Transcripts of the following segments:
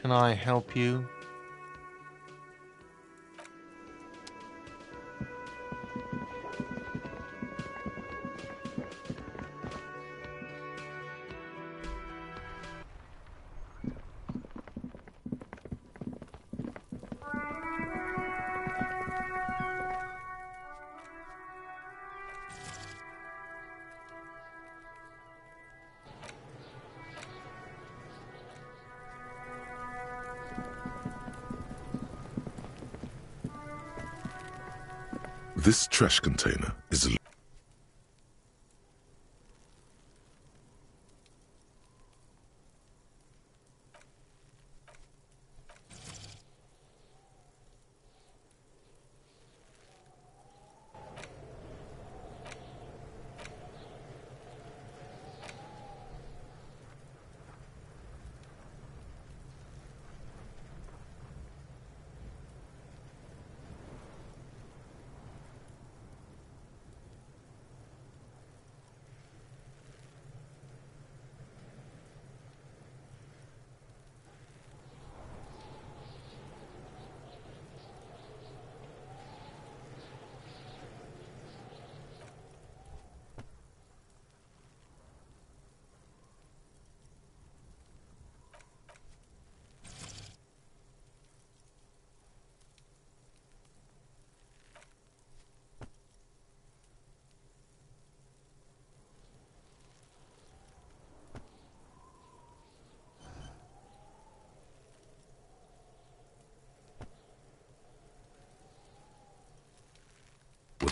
can I help you? This trash container is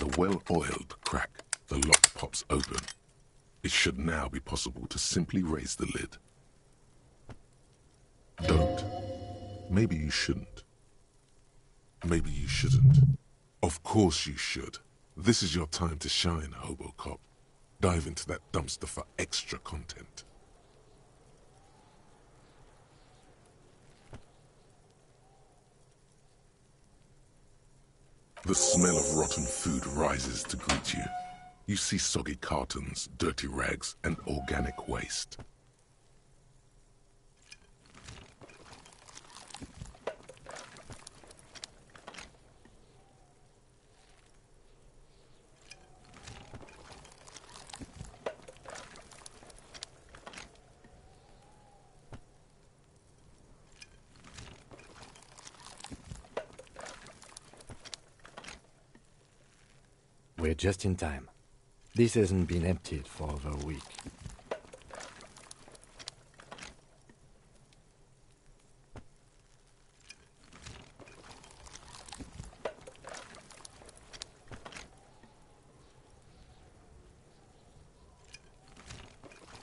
with a well-oiled crack. The lock pops open. It should now be possible to simply raise the lid. Don't. Maybe you shouldn't. Maybe you shouldn't. Of course you should. This is your time to shine, Hobo Cop. Dive into that dumpster for extra content. The smell of rotten food rises to greet you. You see soggy cartons, dirty rags, and organic waste. We're just in time. This hasn't been emptied for over a week.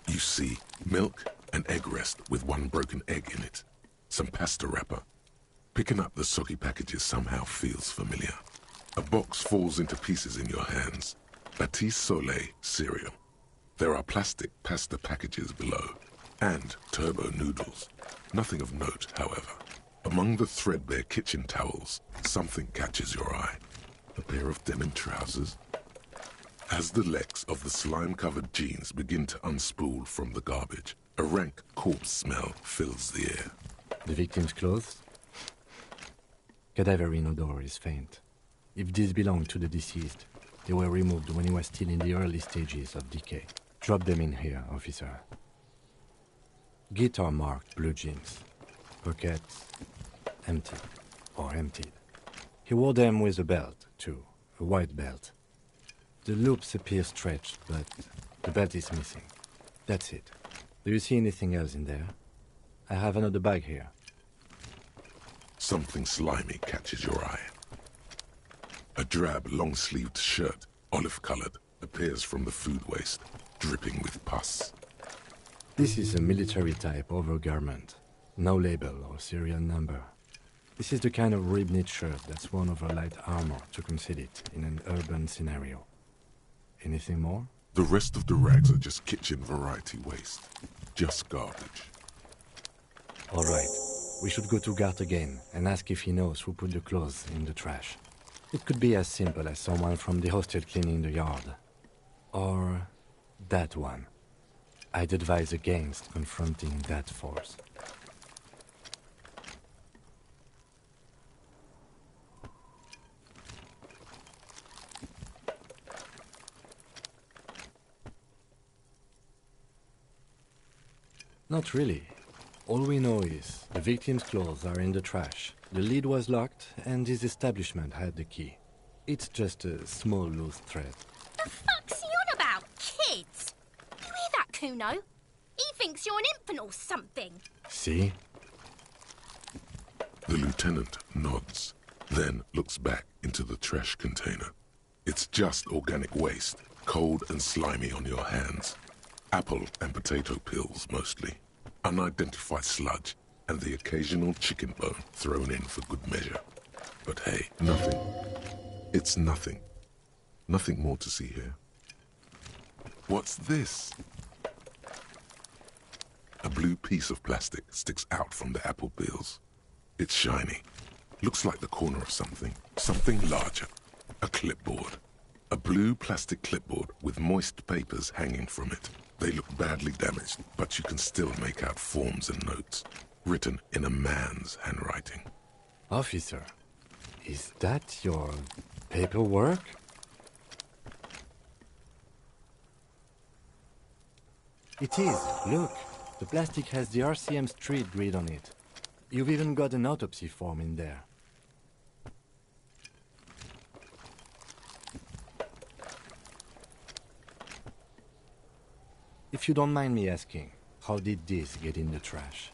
You see milk and egg rest with one broken egg in it. Some pasta wrapper. Picking up the soggy packages somehow feels familiar. A box falls into pieces in your hands. Batiste Soleil cereal. There are plastic pasta packages below. And turbo noodles. Nothing of note, however. Among the threadbare kitchen towels, something catches your eye. A pair of denim trousers. As the legs of the slime-covered jeans begin to unspool from the garbage, a rank corpse smell fills the air. The victim's clothes? Cadaverine odor is faint. If these belong to the deceased, they were removed when he was still in the early stages of decay. Drop them in here, officer. Guitar-marked blue jeans. Pockets empty or emptied. He wore them with a belt, too. A white belt. The loops appear stretched, but the belt is missing. That's it. Do you see anything else in there? I have another bag here. Something slimy catches your eye. A drab, long-sleeved shirt, olive-colored, appears from the food waste, dripping with pus. This is a military-type overgarment. No label or serial number. This is the kind of rib-knit shirt that's worn over light armor to conceal it in an urban scenario. Anything more? The rest of the rags are just kitchen variety waste. Just garbage. All right. We should go to Gart again and ask if he knows who put the clothes in the trash. It could be as simple as someone from the hostel cleaning the yard. Or that one. I'd advise against confronting that force. Not really. All we know is the victim's clothes are in the trash, the lid was locked, and his establishment had the key. It's just a small loose thread. The fuck's he on about, kids? You hear that, Kuno? He thinks you're an infant or something. See? The lieutenant nods, then looks back into the trash container. It's just organic waste, cold and slimy on your hands. Apple and potato peels, mostly. Unidentified sludge, and the occasional chicken bone thrown in for good measure. But hey, nothing. It's nothing. Nothing more to see here. What's this? A blue piece of plastic sticks out from the apple peels. It's shiny. Looks like the corner of something. Something larger. A clipboard. A blue plastic clipboard with moist papers hanging from it. They look badly damaged, but you can still make out forms and notes, written in a man's handwriting. Officer, is that your paperwork? It is. Look, the plastic has the RCM street grid on it. You've even got an autopsy form in there. If you don't mind me asking, how did this get in the trash?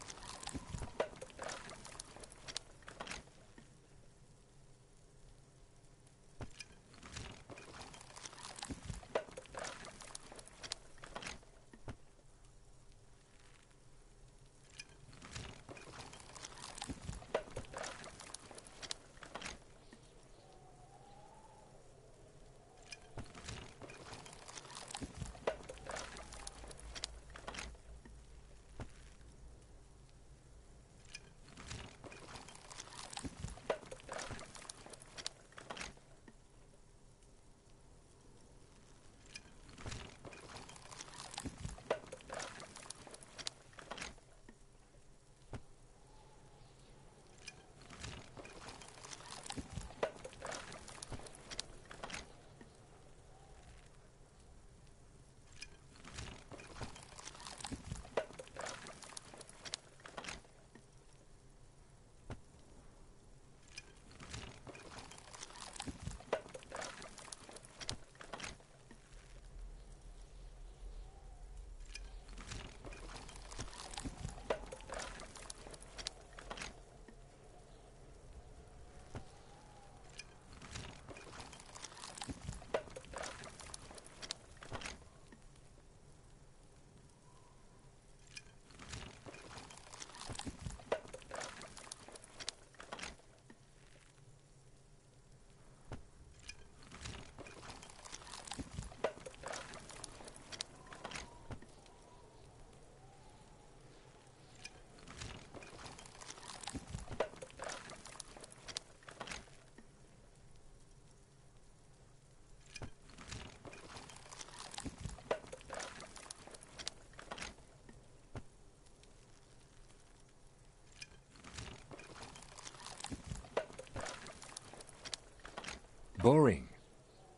Boring.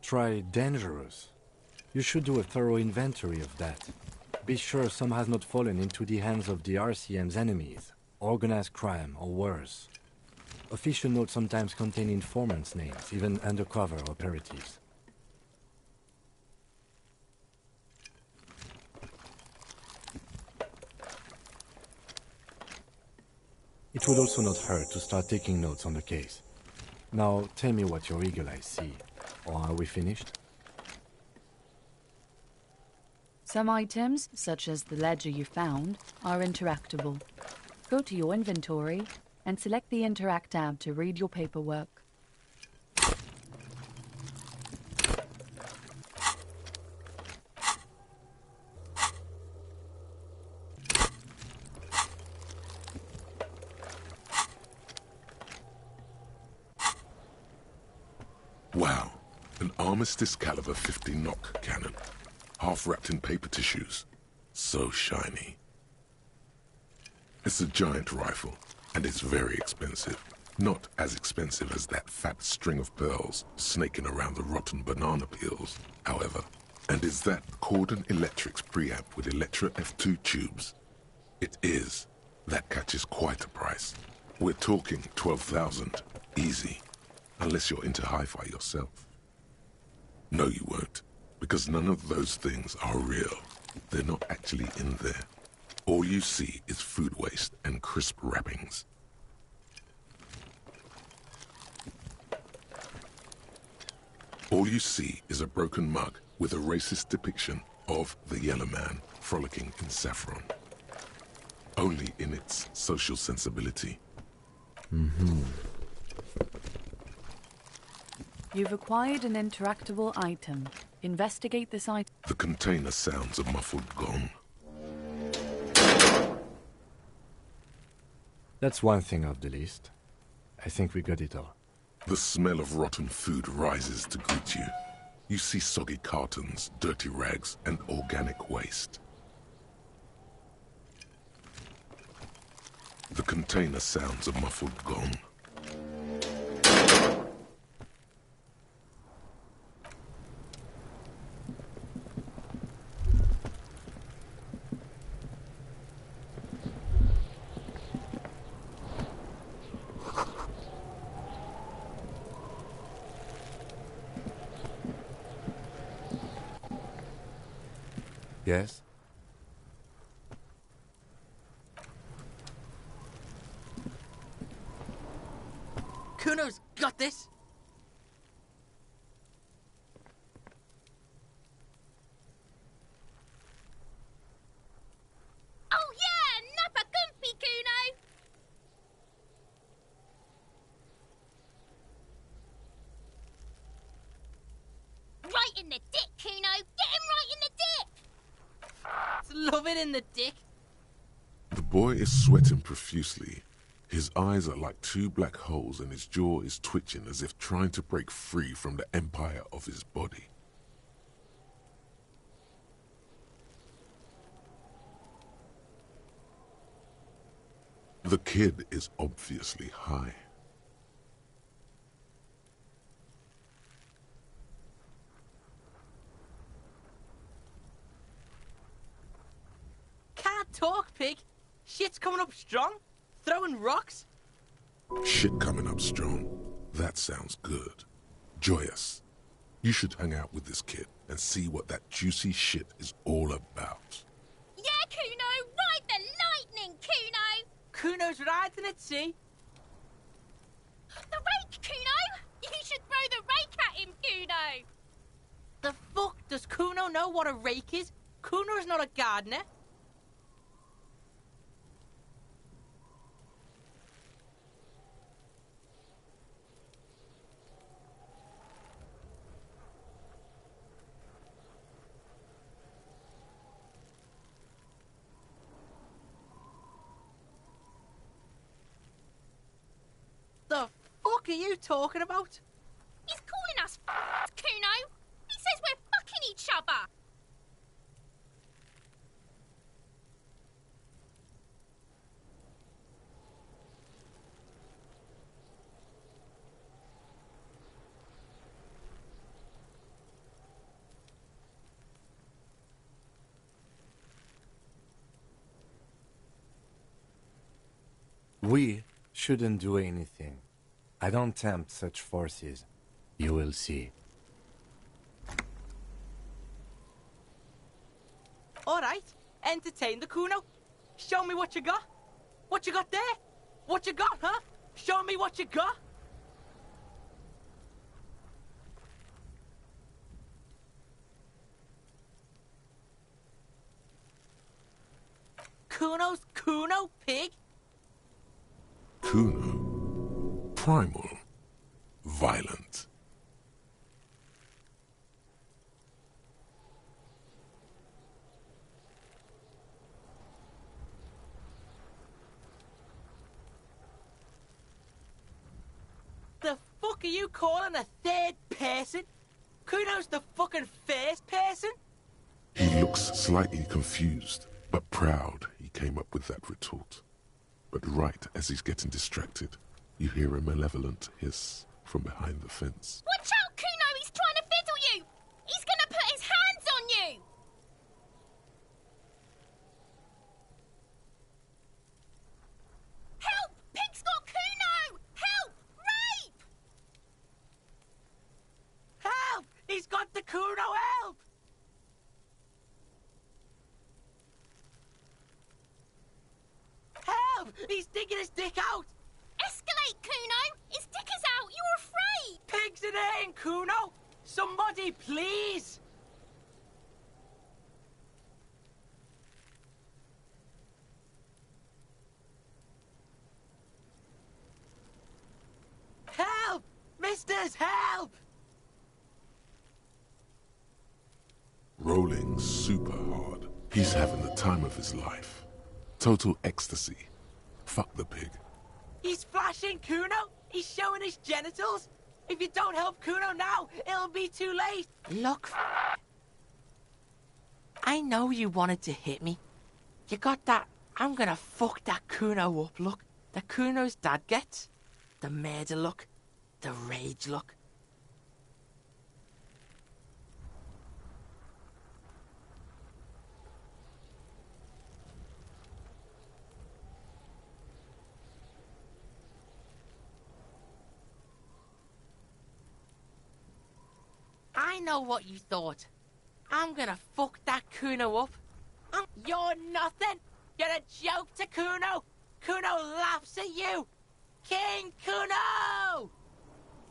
Try dangerous. You should do a thorough inventory of that. Be sure some has not fallen into the hands of the RCM's enemies, organized crime or worse. Official notes sometimes contain informants' names, even undercover operatives. It would also not hurt to start taking notes on the case. Now, tell me what your eagle eyes see. Or are we finished? Some items, such as the ledger you found, are interactable. Go to your inventory and select the Interact tab to read your paperwork. Wow, an Armistice caliber 50 knock cannon, half wrapped in paper tissues. So shiny. It's a giant rifle, and it's very expensive. Not as expensive as that fat string of pearls snaking around the rotten banana peels, however. And is that Cordon Electric's preamp with Electra F2 tubes. It is. That catches quite a price. We're talking 12,000. Easy. Unless you're into hi-fi yourself. No, you won't. Because none of those things are real. They're not actually in there. All you see is food waste and crisp wrappings. All you see is a broken mug with a racist depiction of the yellow man frolicking in saffron. Only in its social sensibility. You've acquired an interactable item. Investigate this item. The container sounds a muffled gong. That's one thing off the list. I think we got it all. The smell of rotten food rises to greet you. You see soggy cartons, dirty rags, and organic waste. The container sounds a muffled gong. Yes? Kuno's got this. Oh yeah, nappa gumpy, Kuno! Right in the dick, Kuno! Get him right in the dick! Love it in the dick. The boy is sweating profusely. His eyes are like two black holes and his jaw is twitching as if trying to break free from the empire of his body. The kid is obviously high. Can't talk, pig. Shit's coming up strong. Throwing rocks. Shit coming up strong. That sounds good. Joyous. You should hang out with this kid and see what that juicy shit is all about. Yeah, Kuno! Ride the lightning, Kuno! Kuno's riding at sea. The rake, Kuno! You should throw the rake at him, Kuno! The fuck does Kuno know what a rake is? Kuno's not a gardener. The fuck are you talking about? He's calling us Kuno! He says we're fucking each other! We shouldn't do anything. I don't tempt such forces. You will see. Alright, entertain the Kuno. Show me what you got. What you got there? What you got, huh? Show me what you got. Kuno's Kuno, pig. Kuno. Primal. Violent. The fuck are you calling a third person? Kuno's the fucking first person? He looks slightly confused, but proud he came up with that retort. But right as he's getting distracted, you hear a malevolent hiss from behind the fence. Watch out, Kuno! He's trying to fiddle you! He's gonna put his hands on you! Kuno, help! Help! He's digging his dick out! Escalate, Kuno! His dick is out! You're afraid! Pigs in in, Kuno! Somebody, please! Help! Misters, help! Rolling super hard. He's having the time of his life. Total ecstasy. Fuck the pig. He's flashing, Kuno! He's showing his genitals! If you don't help Kuno now, it'll be too late! Look, I know you wanted to hit me. You got that, I'm gonna fuck that Kuno up look that Kuno's dad gets. The murder look. The rage look. I know what you thought. I'm gonna fuck that Kuno up. You're nothing. You're a joke to Kuno. Kuno laughs at you. King Kuno!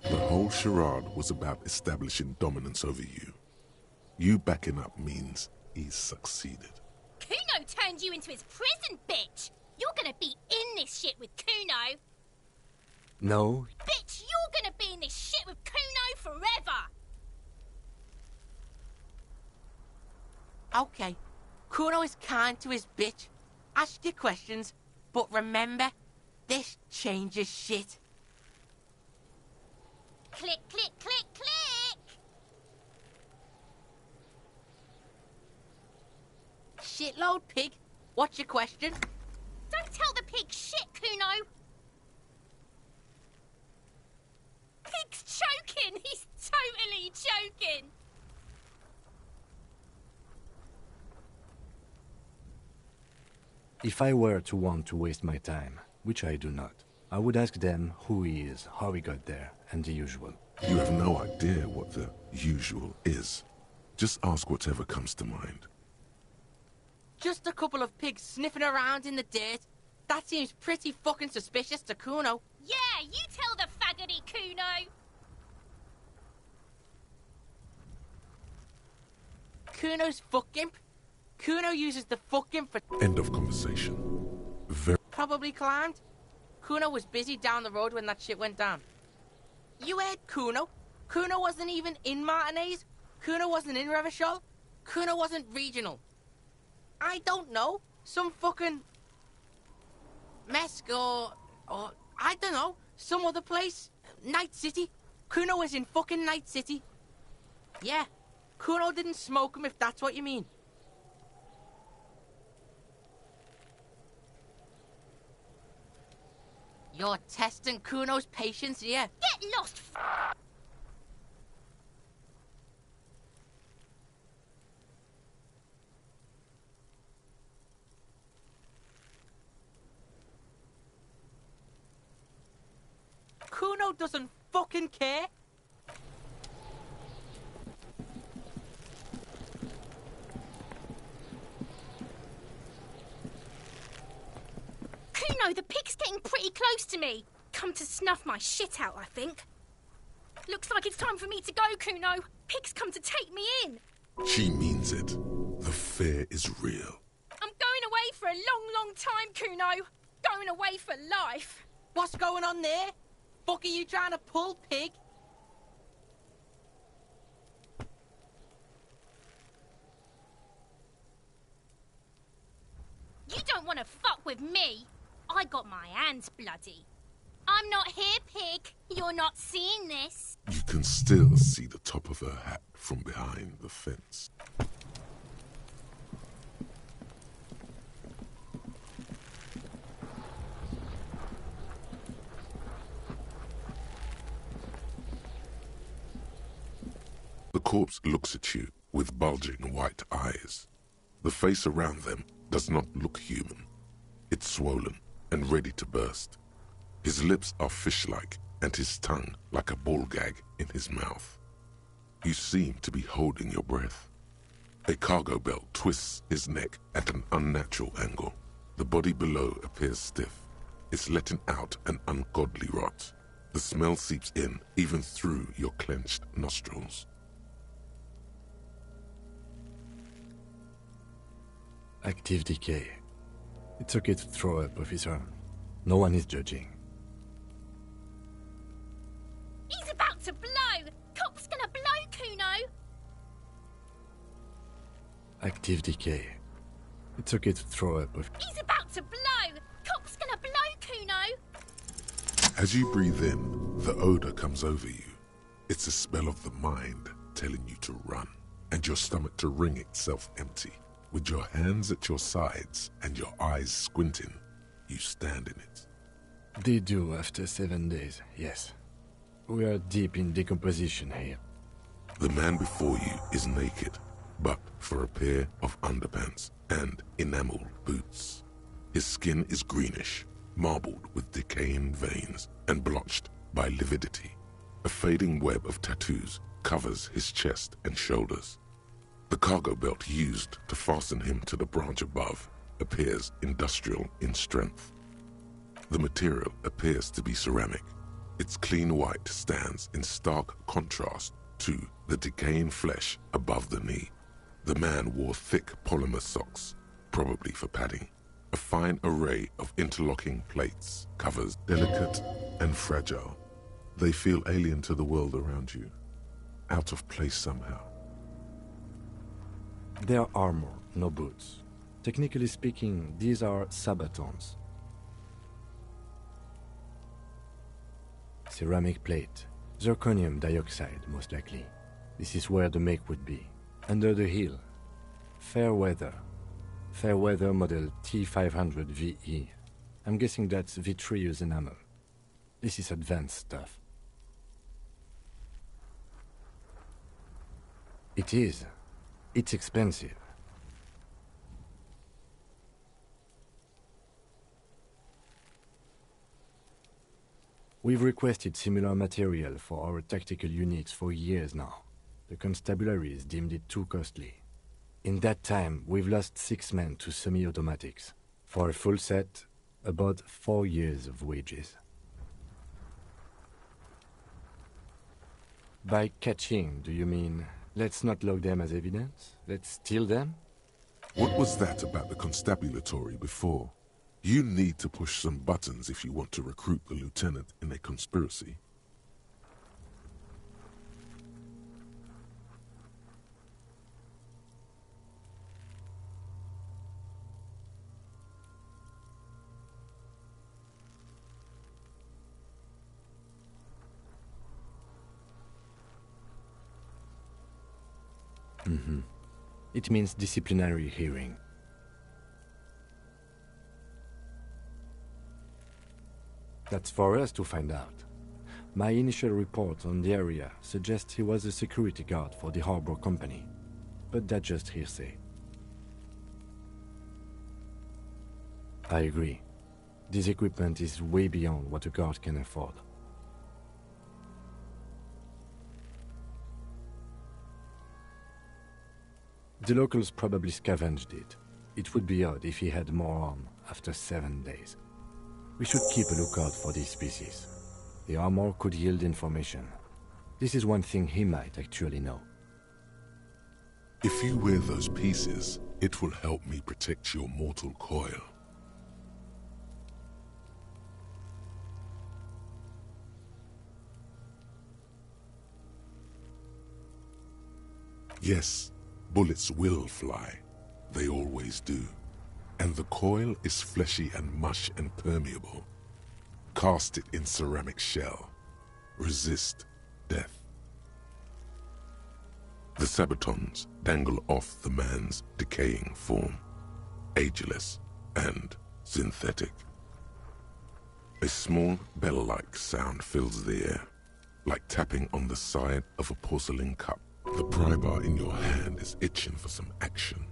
The whole charade was about establishing dominance over you. You backing up means he's succeeded. Kuno turned you into his prison, bitch! You're gonna be in this shit with Kuno! No, Bitch, you're gonna be in this shit with Kuno forever! Okay, Kuno is kind to his bitch. Ask your questions, but remember, this changes shit. Click, click, click, click! Shitload pig. What's your question? Don't tell the pig shit, Kuno! Pig's choking! He's totally choking! if I were to want to waste my time, which I do not, I would ask them who he is, how he got there, and the usual. You have no idea what the usual is. Just ask whatever comes to mind. Just a couple of pigs sniffing around in the dirt. That seems pretty fucking suspicious to Kuno. Yeah, you tell the faggoty, Kuno! Kuno's fuck imp. Kuno uses the fuck imp for... End of conversation. Very Probably climbed. Kuno was busy down the road when that shit went down. You heard Kuno. Kuno wasn't even in Martinez. Kuno wasn't in Revachol. Kuno wasn't regional. I don't know. Some fucking... Mesk or I don't know. Some other place. Night City. Kuno was in fucking Night City. Yeah. Kuno didn't smoke him if that's what you mean. You're testing Kuno's patience here. Get lost, Kuno doesn't fucking care. Kuno, the pig's getting pretty close to me. Come to snuff my shit out, I think. Looks like it's time for me to go, Kuno. Pig's come to take me in. She means it. The fear is real. I'm going away for a long, long time, Kuno. Going away for life. What's going on there? Fuck are you trying to pull, pig? You don't want to fuck with me. I got my hands bloody. I'm not here, pig. You're not seeing this. You can still see the top of her hat from behind the fence. The corpse looks at you with bulging white eyes. The face around them does not look human. It's swollen and ready to burst. His lips are fish-like and his tongue like a ball gag in his mouth. You seem to be holding your breath. A cargo belt twists his neck at an unnatural angle. The body below appears stiff. It's letting out an ungodly rot. The smell seeps in, even through your clenched nostrils. Active decay. It's okay to throw up, officer. No one is judging. He's about to blow! Cop's gonna blow, Kuno! Active decay. It's okay to throw up, He's about to blow! Cop's gonna blow, Kuno! As you breathe in, the odor comes over you. It's a smell of the mind telling you to run, and your stomach to wring itself empty. With your hands at your sides and your eyes squinting, you stand in it. They do after 7 days, yes. We are deep in decomposition here. The man before you is naked, but for a pair of underpants and enameled boots. His skin is greenish, marbled with decaying veins and blotched by lividity. A fading web of tattoos covers his chest and shoulders. The cargo belt used to fasten him to the branch above appears industrial in strength. The material appears to be ceramic. Its clean white stands in stark contrast to the decaying flesh above the knee. The man wore thick polymer socks, probably for padding. A fine array of interlocking plates covers delicate and fragile. They feel alien to the world around you, out of place somehow. They are armor, no boots. Technically speaking, these are sabatons. Ceramic plate. Zirconium dioxide, most likely. This is where the make would be. Under the heel. Fair weather. Fair weather model T500 VE. I'm guessing that's vitreous enamel. This is advanced stuff. It is. It's expensive. We've requested similar material for our tactical units for years now. The constabularies deemed it too costly. In that time, we've lost 6 men to semi-automatics. For a full set, about 4 years of wages. By catching, do you mean, let's not log them as evidence? Let's steal them? What was that about the constabulatory before? You need to push some buttons if you want to recruit the lieutenant in a conspiracy. It means disciplinary hearing. That's for us to find out. My initial report on the area suggests he was a security guard for the harbor company, but that's just hearsay. I agree. This equipment is way beyond what a guard can afford. The locals probably scavenged it. It would be odd if he had more on after 7 days. We should keep a lookout for these species. The armor could yield information. This is one thing he might actually know. If you wear those pieces, it will help me protect your mortal coil. Yes, bullets will fly. They always do. And the coil is fleshy and mush and permeable. Cast it in ceramic shell. Resist death. The sabatons dangle off the man's decaying form, ageless and synthetic. A small bell-like sound fills the air, like tapping on the side of a porcelain cup. The pry bar in your hand is itching for some action.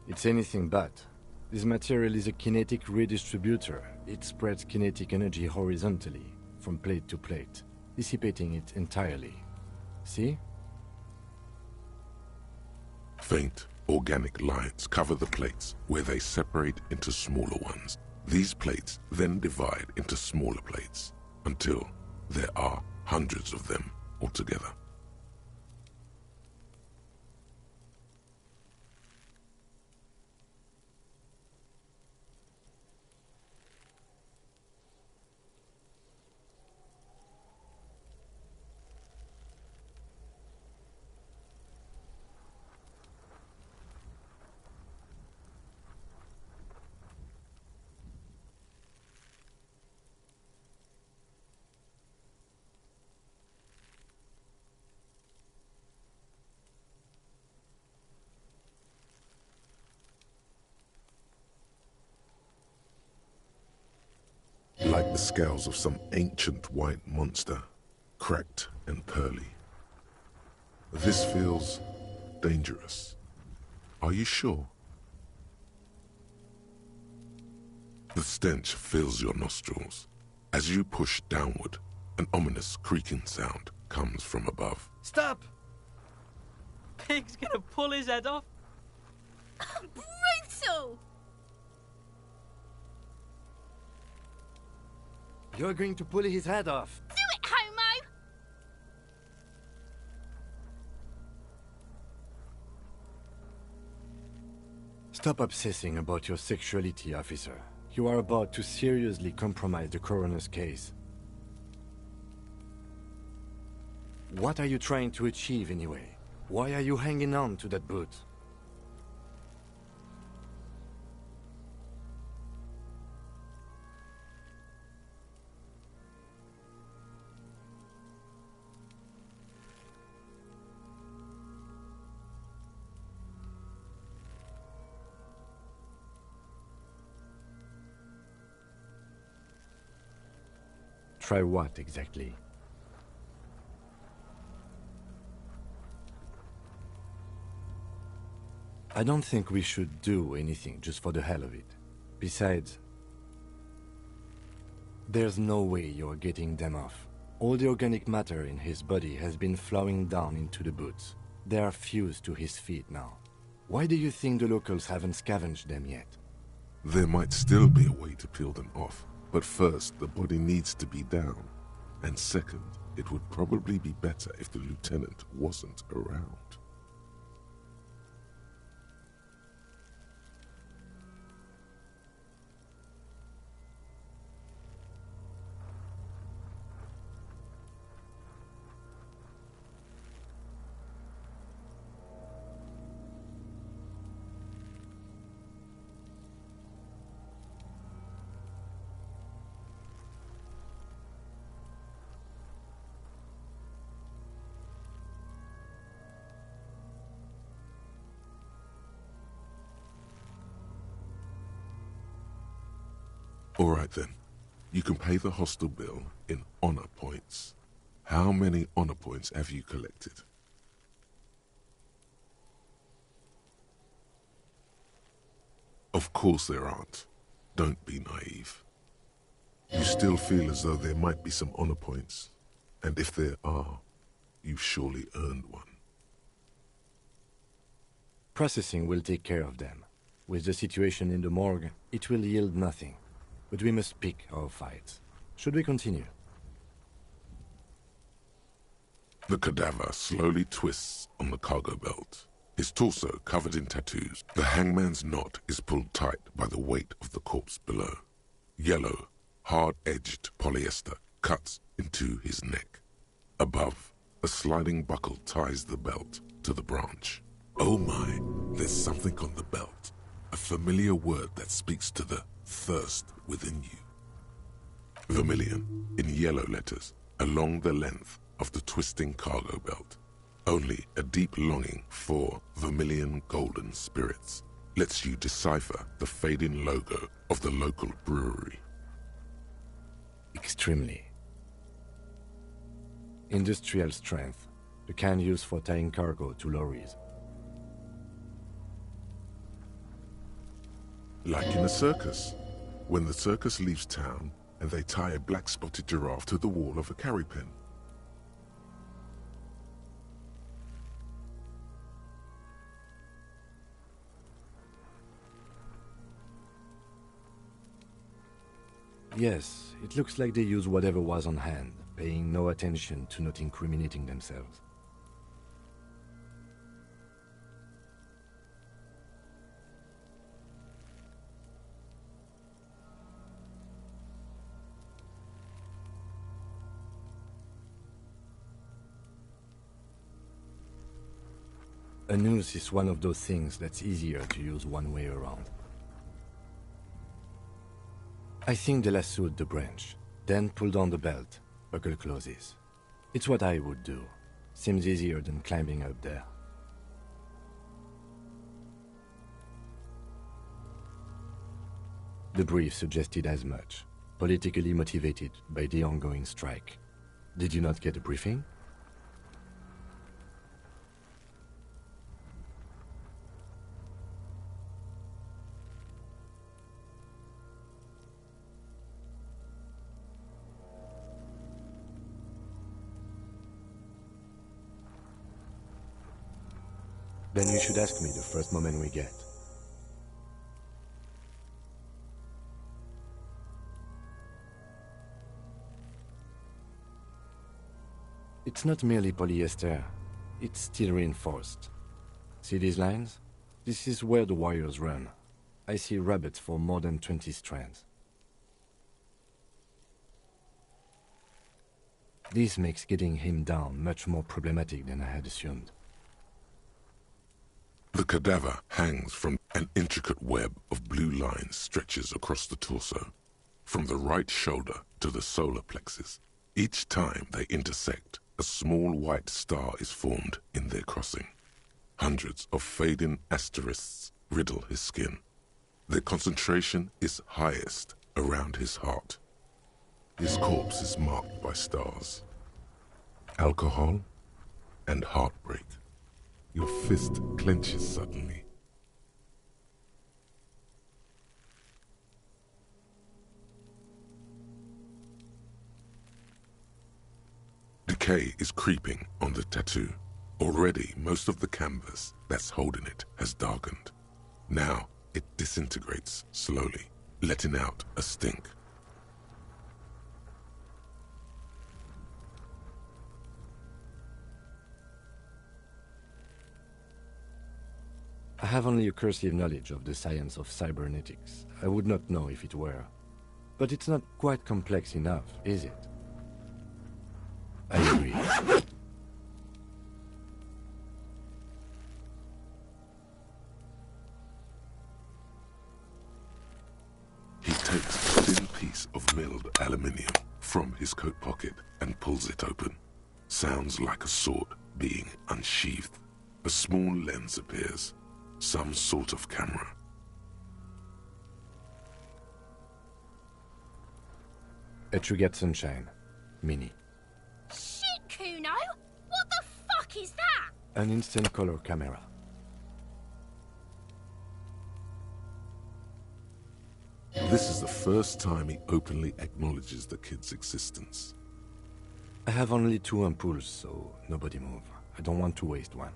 It's anything but. This material is a kinetic redistributor. It spreads kinetic energy horizontally, from plate to plate. dissipating it entirely. See? Faint, organic lines cover the plates where they separate into smaller ones. These plates then divide into smaller plates until there are hundreds of them altogether. Like the scales of some ancient white monster, cracked and pearly. This feels dangerous. Are you sure? The stench fills your nostrils. As you push downward, an ominous creaking sound comes from above. Stop! Pig's gonna pull his head off. Brutal! You're going to pull his head off. Do it, homo! Stop obsessing about your sexuality, officer. You are about to seriously compromise the coroner's case. What are you trying to achieve anyway? Why are you hanging on to that boot? Try what exactly? I don't think we should do anything just for the hell of it. Besides, there's no way you're getting them off. All the organic matter in his body has been flowing down into the boots. They are fused to his feet now. Why do you think the locals haven't scavenged them yet? There might still be a way to peel them off, but first the body needs to be down. And second, it would probably be better if the lieutenant wasn't around. All right then, you can pay the hostel bill in honor points. How many honor points have you collected? Of course there aren't. Don't be naive. You still feel as though there might be some honor points, and if there are, you've surely earned one. Processing will take care of them. With the situation in the morgue, it will yield nothing. But we must pick our fights. Should we continue? The cadaver slowly twists on the cargo belt, his torso covered in tattoos. The hangman's knot is pulled tight by the weight of the corpse below. Yellow, hard-edged polyester cuts into his neck. Above, a sliding buckle ties the belt to the branch. Oh my, there's something on the belt. A familiar word that speaks to the thirst within you. Vermilion, in yellow letters, along the length of the twisting cargo belt. Only a deep longing for vermilion golden spirits lets you decipher the fading logo of the local brewery. Extremely. Industrial strength, the kind used for tying cargo to lorries. Like in a circus, when the circus leaves town and they tie a black-spotted giraffe to the wall of a carry pen. Yes, it looks like they used whatever was on hand, paying no attention to not incriminating themselves. A noose is one of those things that's easier to use one way around. I think they lassoed the branch, then pulled on the belt, buckle closes. It's what I would do. Seems easier than climbing up there. The brief suggested as much, politically motivated by the ongoing strike. Did you not get a briefing? Then you should ask me the first moment we get. It's not merely polyester, it's steel reinforced. See these lines? This is where the wires run. I see rabbits for more than 20 strands. This makes getting him down much more problematic than I had assumed. The cadaver hangs from an intricate web of blue lines stretches across the torso, from the right shoulder to the solar plexus. Each time they intersect, a small white star is formed in their crossing. Hundreds of fading asterisks riddle his skin. Their concentration is highest around his heart. His corpse is marked by stars. Alcohol and heartbreak. Your fist clenches suddenly. Decay is creeping on the tattoo. Already, most of the canvas that's holding it has darkened. Now, it disintegrates slowly, letting out a stink. I have only a cursive knowledge of the science of cybernetics. I would not know if it were. But it's not quite complex enough, is it? I agree. He takes a thin piece of milled aluminium from his coat pocket and pulls it open. Sounds like a sword being unsheathed. A small lens appears. Some sort of camera. It should get sunshine. Mini. Shit, Kuno! What the fuck is that? An instant color camera. This is the first time he openly acknowledges the kid's existence. I have only 2 ampoules, so nobody move. I don't want to waste one.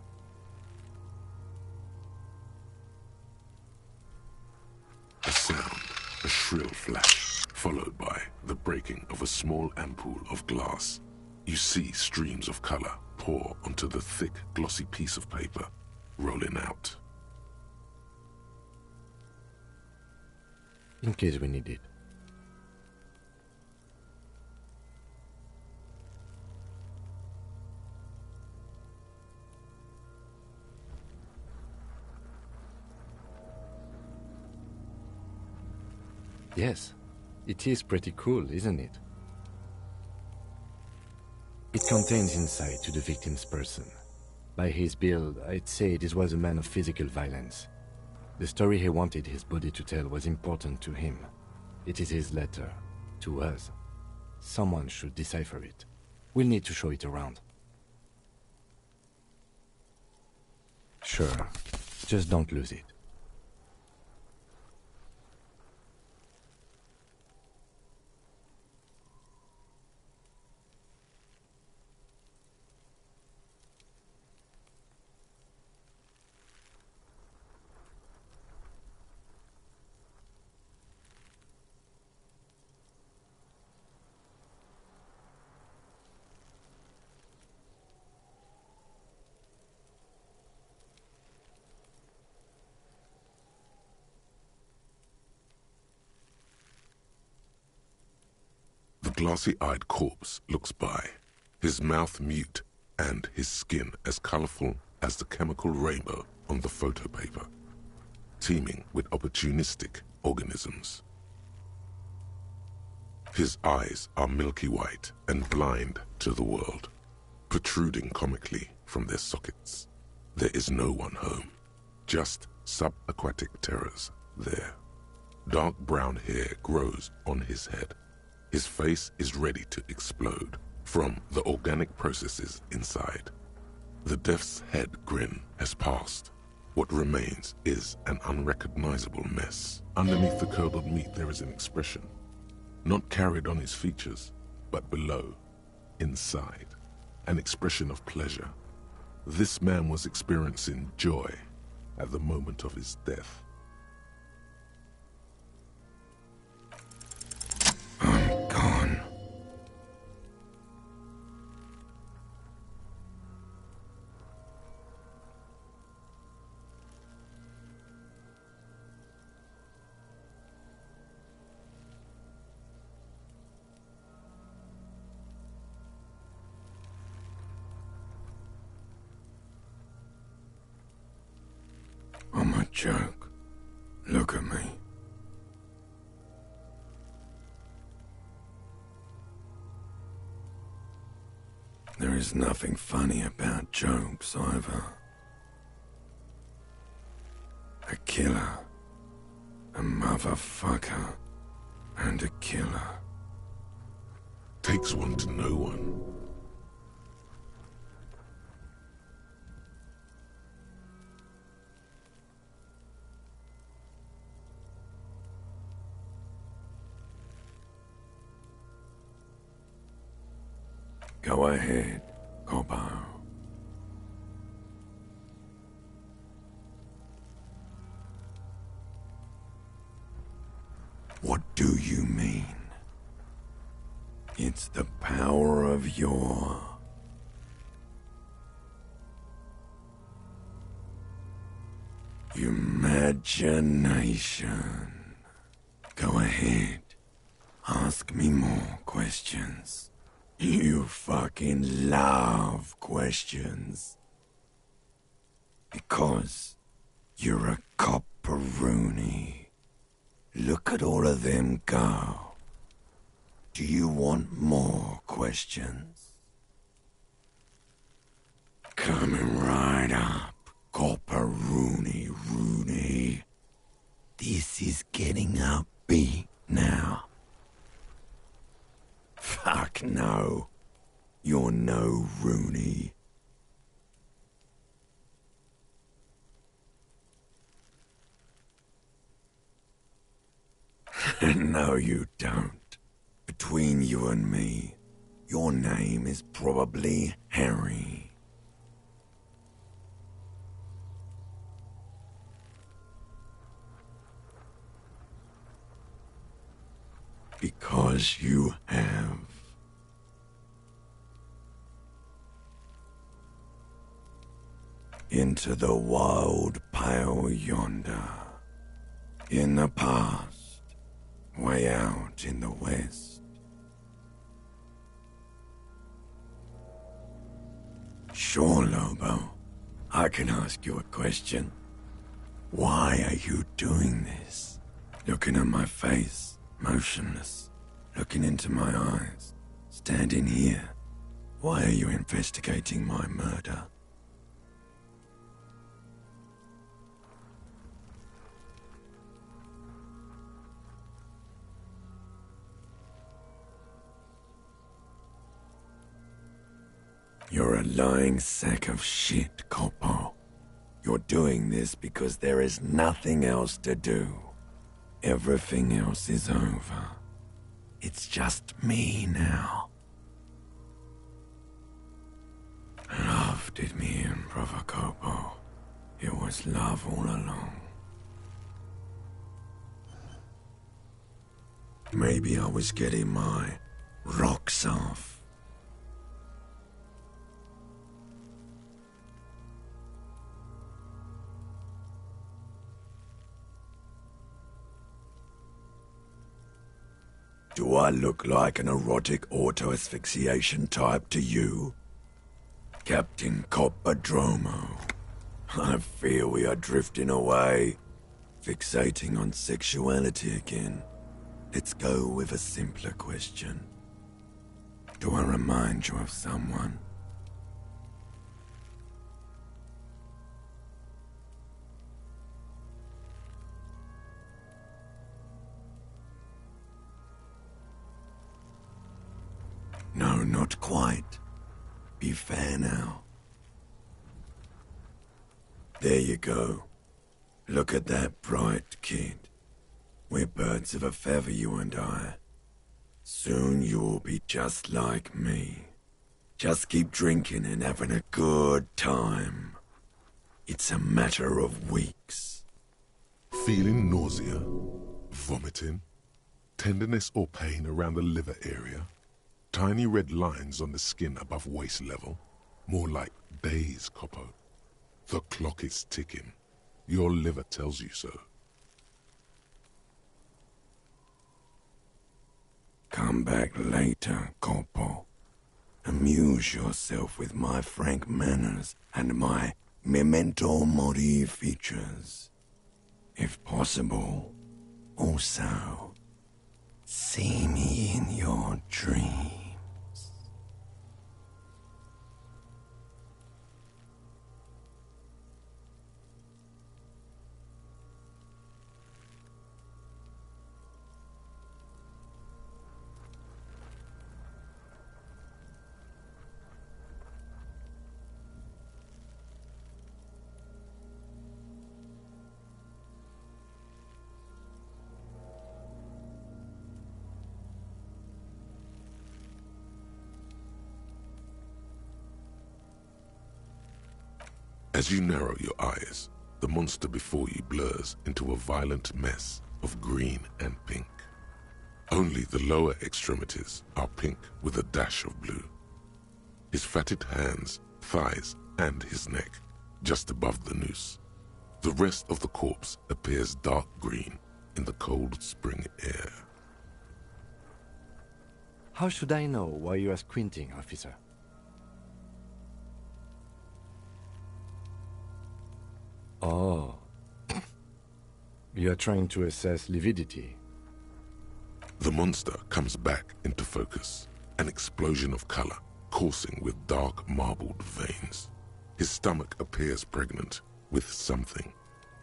A sound, a shrill flash, followed by the breaking of a small ampoule of glass. You see streams of color pour onto the thick, glossy piece of paper, rolling out. In case we need it. Yes, it is pretty cool, isn't it? It contains insight to the victim's person. By his build, I'd say this was a man of physical violence. The story he wanted his body to tell was important to him. It is his letter, to us. Someone should decipher it. We'll need to show it around. Sure, just don't lose it. glassy-eyed corpse looks by, his mouth mute and his skin as colorful as the chemical rainbow on the photo paper, teeming with opportunistic organisms. His eyes are milky white and blind to the world, protruding comically from their sockets. There is no one home, just subaquatic terrors there. Dark brown hair grows on his head. His face is ready to explode from the organic processes inside. The death's head grin has passed. What remains is an unrecognizable mess. Underneath the curdled meat there is an expression, not carried on his features, but below, inside, an expression of pleasure. This man was experiencing joy at the moment of his death. I'm gone. I'm a joke. Look at me. There is nothing funny about jokes either. A killer, a motherfucker, and a killer. Takes one to know one. Go ahead, Cobo. What do you mean? It's the power of your imagination. Go ahead. Ask me more questions. You fucking love questions. Because you're a copperoonie. Look at all of them go. Do you want more questions? Coming right up, copperoonie Rooney. This is getting upbeat now. Fuck no. You're no Rooney. No, you don't. Between you and me, your name is probably Harry. Because you have. Into the wild pale yonder. In the past, way out in the west. Sure, Lobo. I can ask you a question. Why are you doing this? Looking at my face, motionless, looking into my eyes, standing here. Why are you investigating my murder? You're a lying sack of shit, Corpo. You're doing this because there is nothing else to do. Everything else is over. It's just me now. Love did me in, brother Corpo. It was love all along. Maybe I was getting my rocks off. Do I look like an erotic auto-asphyxiation type to you? Captain Coppadromo, I fear we are drifting away, fixating on sexuality again. Let's go with a simpler question. Do I remind you of someone? No, not quite. Be fair now. There you go. Look at that bright kid. We're birds of a feather, you and I. Soon you will be just like me. Just keep drinking and having a good time. It's a matter of weeks. Feeling nausea, vomiting, tenderness or pain around the liver area, tiny red lines on the skin above waist level, more like days, Coppo. The clock is ticking. Your liver tells you so. Come back later, Corpo. Amuse yourself with my frank manners and my memento mori features. If possible, also, see me in your dreams. As you narrow your eyes, the monster before you blurs into a violent mess of green and pink. Only the lower extremities are pink with a dash of blue. His fatted hands, thighs, and his neck, just above the noose. The rest of the corpse appears dark green in the cold spring air. How should I know why you are squinting, officer? Oh. You are trying to assess lividity. The monster comes back into focus, an explosion of color, coursing with dark marbled veins. His stomach appears pregnant with something.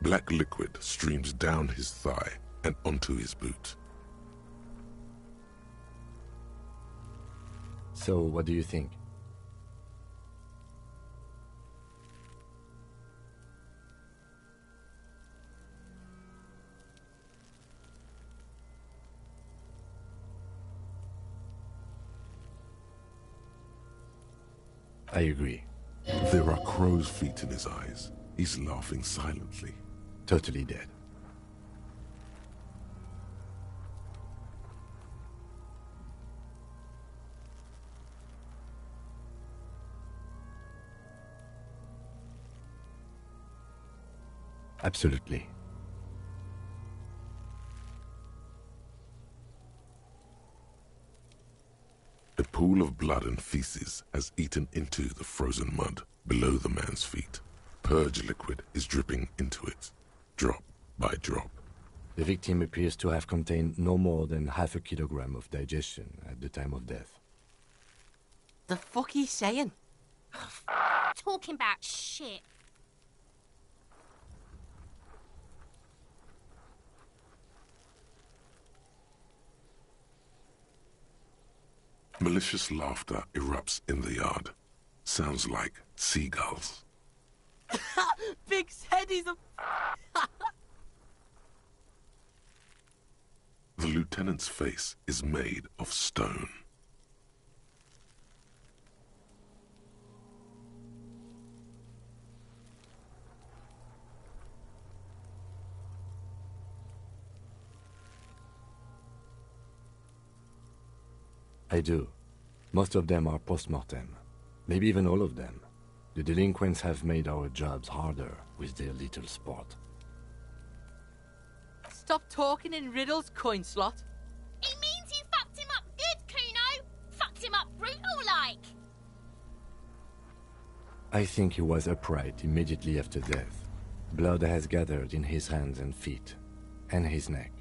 Black liquid streams down his thigh and onto his boot. So, what do you think? I agree. There are crow's feet in his eyes. He's laughing silently. Totally dead. Absolutely. A pool of blood and feces has eaten into the frozen mud below the man's feet. Purge liquid is dripping into it, drop by drop. The victim appears to have contained no more than half a kilogram of digestion at the time of death. The fuck he's saying? Talking about shit. Malicious laughter erupts in the yard. Sounds like seagulls. Big said he's a... The lieutenant's face is made of stone. I do. Most of them are post-mortem. Maybe even all of them. The delinquents have made our jobs harder with their little sport. Stop talking in riddles, coin slot. It means you fuck I think he was upright immediately after death. Blood has gathered in his hands and feet, and his neck.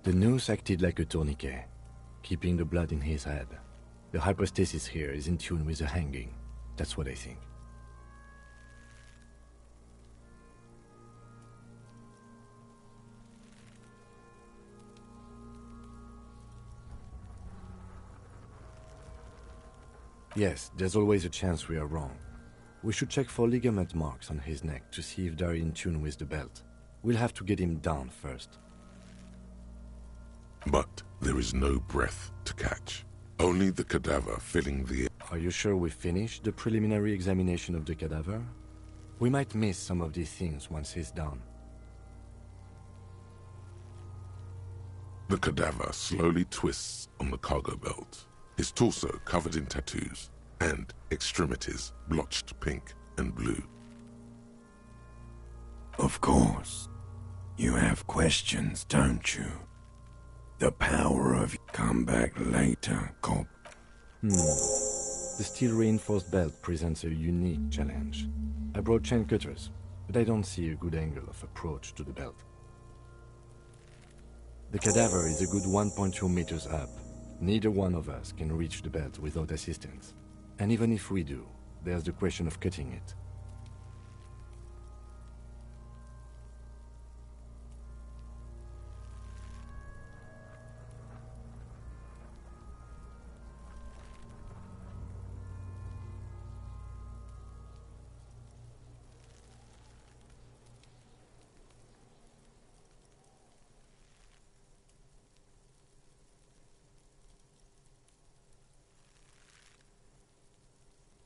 The noose acted like a tourniquet, keeping the blood in his head. The hypostasis here is in tune with the hanging. That's what I think. Yes, there's always a chance we are wrong. We should check for ligament marks on his neck to see if they're in tune with the belt. We'll have to get him down first. But there is no breath to catch. Only the cadaver filling the air. Are you sure we finished the preliminary examination of the cadaver? We might miss some of these things once he's down. The cadaver slowly twists on the cargo belt, his torso covered in tattoos, and extremities blotched pink and blue. Of course. You have questions, don't you? The power of... Come back later, cop. The steel-reinforced belt presents a unique challenge. I brought chain cutters, but I don't see a good angle of approach to the belt. The cadaver is a good 1.2 meters up. Neither one of us can reach the belt without assistance. And even if we do, there's the question of cutting it.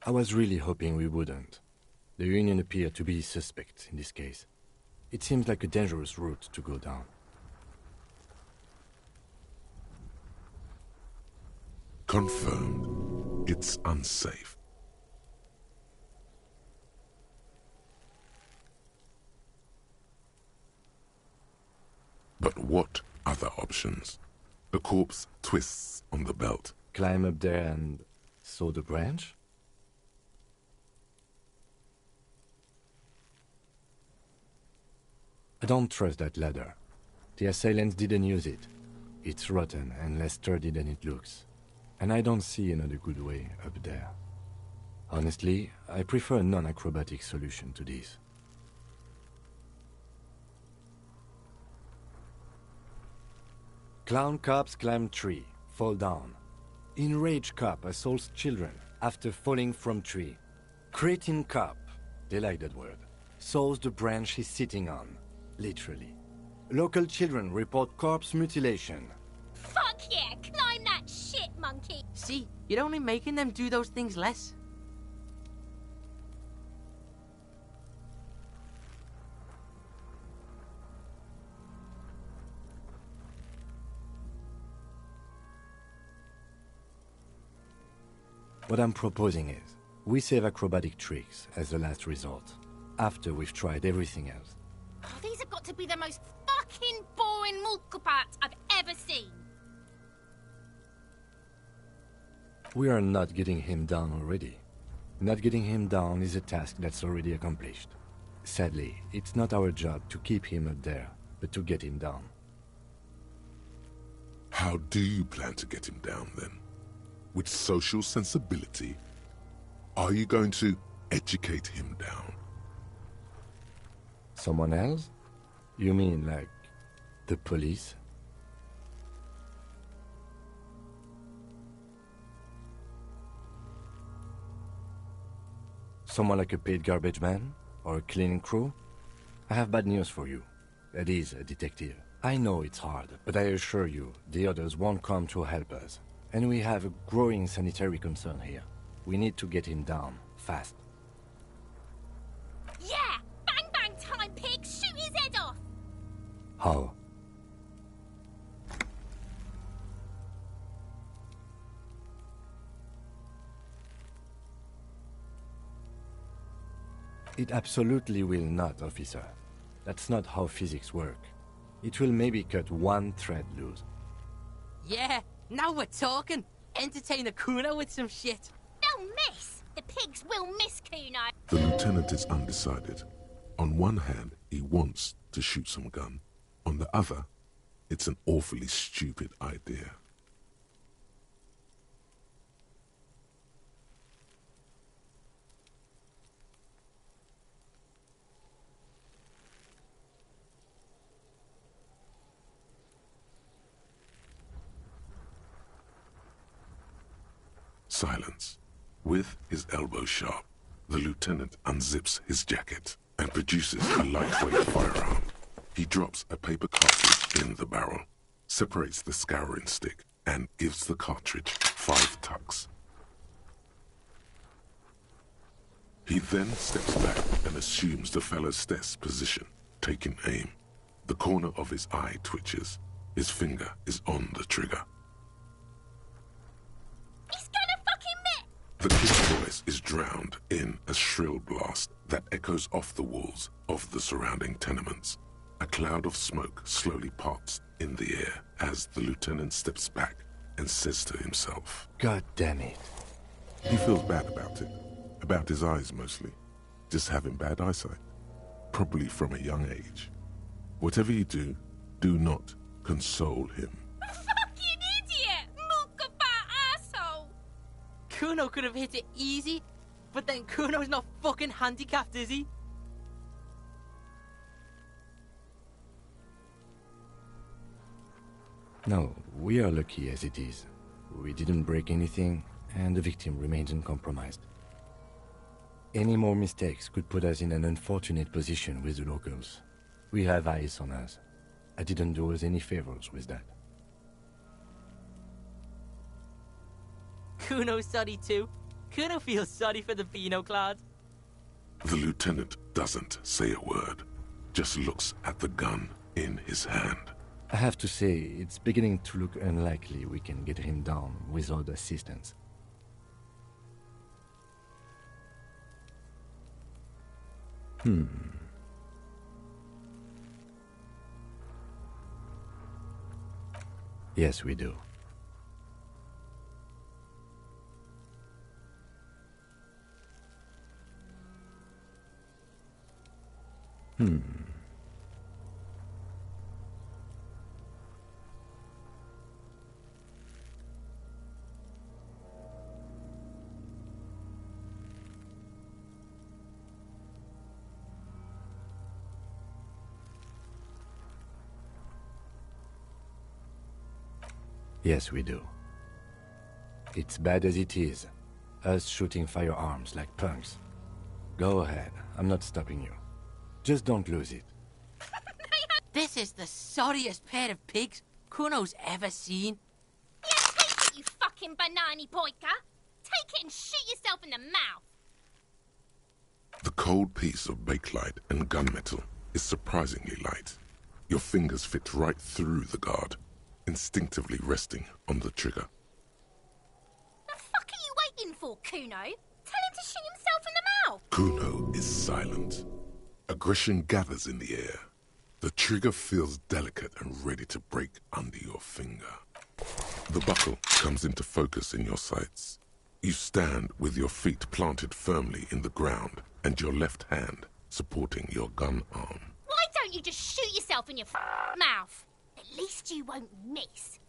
I was really hoping we wouldn't. The Union appeared to be suspect in this case. It seems like a dangerous route to go down. Confirmed. It's unsafe. But what other options? The corpse twists on the belt. Climb up there and saw the branch? I don't trust that ladder. The assailants didn't use it. It's rotten and less sturdy than it looks. And I don't see another good way up there. Honestly, I prefer a non-acrobatic solution to this. Clown cops climb tree, fall down. Enraged cop assaults children after falling from tree. Cretin cop, they like that word, saws the branch he's sitting on. Literally. Local children report corpse mutilation. Fuck yeah! Climb that shit, monkey! See, you're only making them do those things less. What I'm proposing is, we save acrobatic tricks as the last resort, after we've tried everything else. Oh, these have got to be the most fucking boring mulka parts I've ever seen. We are not getting him down already. Not getting him down is a task that's already accomplished. Sadly, it's not our job to keep him up there, but to get him down. How do you plan to get him down, then? With social sensibility? Are you going to educate him down? Someone else? You mean like the police? Someone like a paid garbage man? Or a cleaning crew? I have bad news for you. That is a detective. I know it's hard, but I assure you, the others won't come to help us. And we have a growing sanitary concern here. We need to get him down, fast. Yeah! Bang bang time, pig! Shoot his head off! How? It absolutely will not, officer. That's not how physics work. It will maybe cut one thread loose. Yeah, now we're talking. Entertain a Kuno with some shit. They'll miss! The pigs will miss Kuno. The lieutenant is undecided. On one hand, he wants to shoot some gun. On the other, it's an awfully stupid idea. Silence. With his elbow sharp, the lieutenant unzips his jacket and produces a lightweight firearm. He drops a paper cartridge in the barrel, separates the scouring stick, and gives the cartridge 5 tucks. He then steps back and assumes the fellow's desk position, taking aim. The corner of his eye twitches. His finger is on the trigger. He's gonna fucking miss! The kid's voice is drowned in a shrill blast that echoes off the walls of the surrounding tenements. A cloud of smoke slowly parts in the air as the lieutenant steps back and says to himself, God damn it. he feels bad about it. About his eyes mostly. Just having bad eyesight. Probably from a young age. Whatever you do, do not console him. Fucking idiot! Mookabat asshole! Kuno could have hit it easy, but then Kuno's not fucking handicapped, is he? No, we are lucky as it is. We didn't break anything, and the victim remains uncompromised. Any more mistakes could put us in an unfortunate position with the locals. We have eyes on us. I didn't do us any favors with that. Kuno's sorry too. Kuno feels sorry for the Beano Cloud. The lieutenant doesn't say a word, just looks at the gun in his hand. I have to say, it's beginning to look unlikely we can get him down without assistance. Yes, we do. Yes, we do. It's bad as it is. Us shooting firearms like punks. Go ahead, I'm not stopping you. Just don't lose it. This is the sorriest pair of pigs Kuno's ever seen. Yeah, take it, you fucking banani boika! Take it and shoot yourself in the mouth! The cold piece of bakelite and gunmetal is surprisingly light. Your fingers fit right through the guard, instinctively resting on the trigger. The fuck are you waiting for, Kuno? Tell him to shoot himself in the mouth! Kuno is silent. Aggression gathers in the air. The trigger feels delicate and ready to break under your finger. The buckle comes into focus in your sights. You stand with your feet planted firmly in the ground and your left hand supporting your gun arm. Why don't you just shoot yourself in your mouth? At least you won't miss.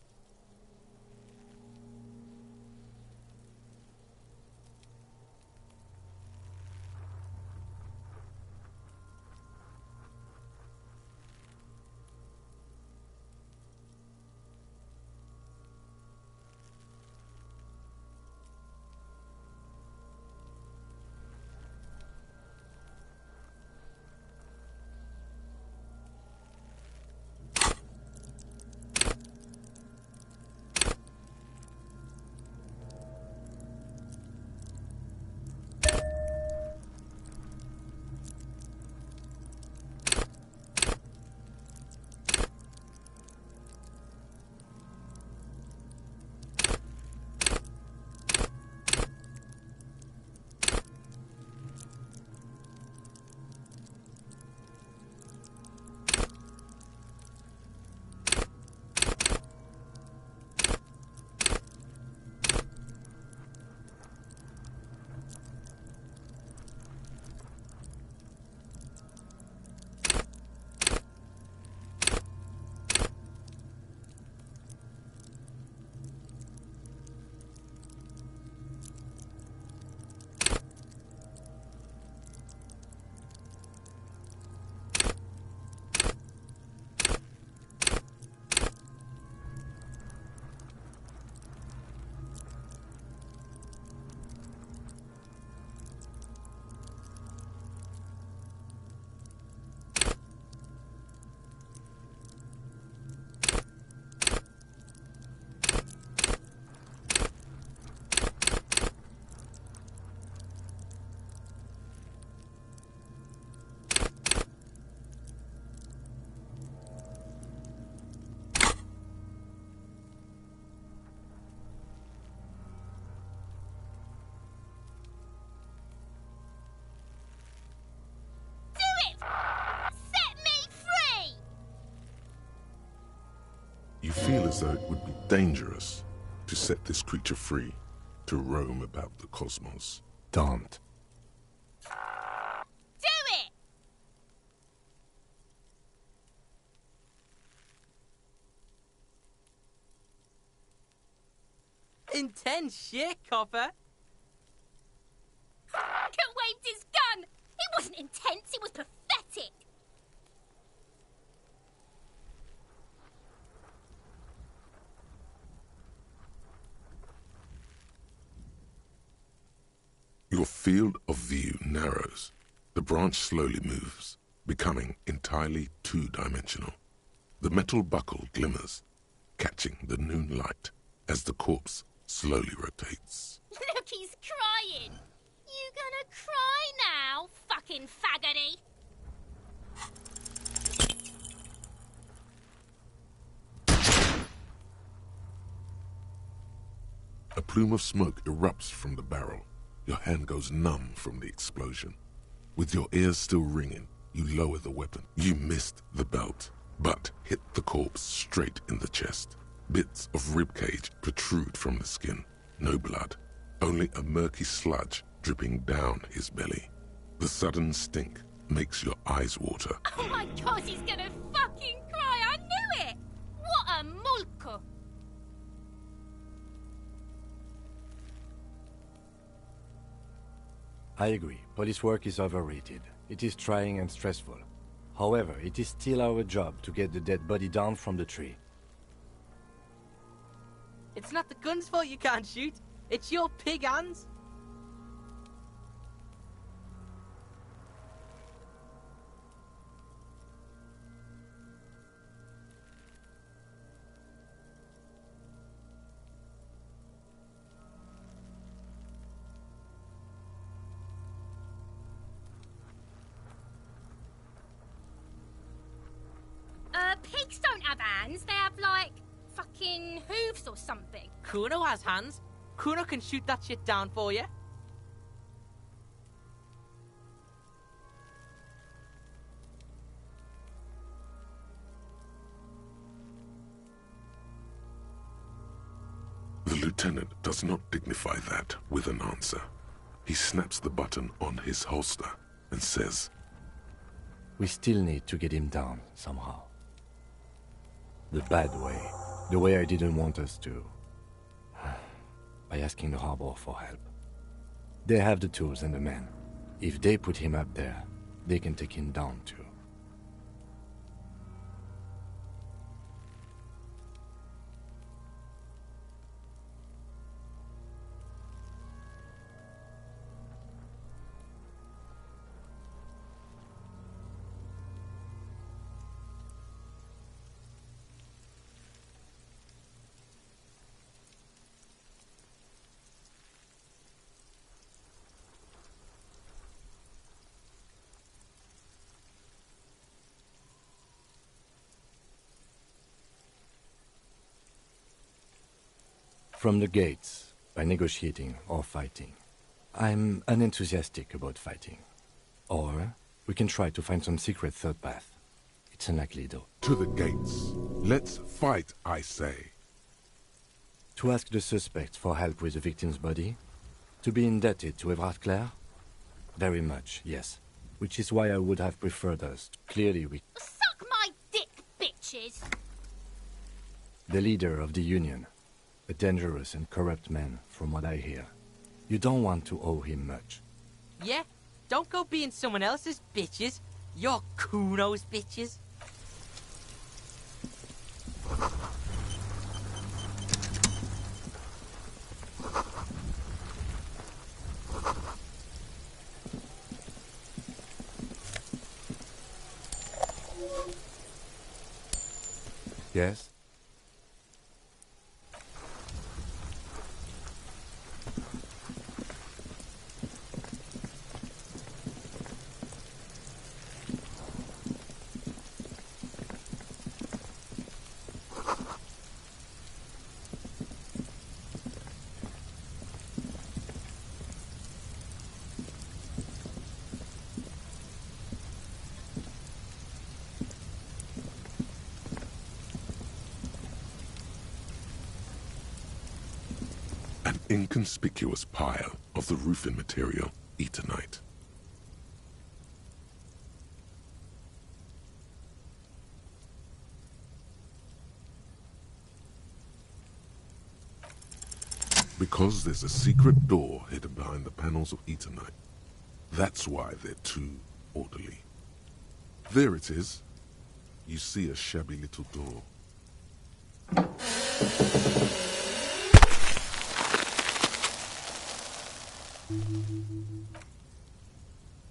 feel as though it would be dangerous to set this creature free to roam about the cosmos. Don't. Do it! Intense shit, Copper. Could waved his gun! It wasn't intense, it was pathetic! Your field of view narrows. The branch slowly moves, becoming entirely two-dimensional. The metal buckle glimmers, catching the noon light as the corpse slowly rotates. Look, he's crying! You gonna cry now, fucking faggoty? A plume of smoke erupts from the barrel. Your hand goes numb from the explosion. With your ears still ringing, you lower the weapon. You missed the belt, but hit the corpse straight in the chest. Bits of ribcage protrude from the skin. No blood, only a murky sludge dripping down his belly. The sudden stink makes your eyes water. Oh my god, he's gonna fucking cry! I knew it! What a mulko! I agree. Police work is overrated. It is trying and stressful. However, it is still our job to get the dead body down from the tree. It's not the gun's fault you can't shoot. It's your pig hands. Pigs don't have hands, they have, like, fucking hooves or something. Kuno has hands. Kuno can shoot that shit down for you. The lieutenant does not dignify that with an answer. He snaps the button on his holster and says, We still need to get him down somehow. The bad way. The way I didn't want us to. By asking the harbor for help. They have the tools and the men. If they put him up there, they can take him down too. From the gates, by negotiating or fighting. I'm unenthusiastic about fighting. Or we can try to find some secret third path. It's unlikely though. To the gates. Let's fight, I say. To ask the suspect for help with the victim's body? To be indebted to Evrard Clare? Very much, yes. Which is why I would have preferred us. Clearly we... Suck my dick, bitches! The leader of the Union. A dangerous and corrupt man, from what I hear. You don't want to owe him much. Yeah? Don't go being someone else's bitches. You're Kuno's bitches. Yes? inconspicuous pile of the roofing material, Eternite. Because there's a secret door hidden behind the panels of Eternite. That's why they're too orderly. There it is. You see a shabby little door.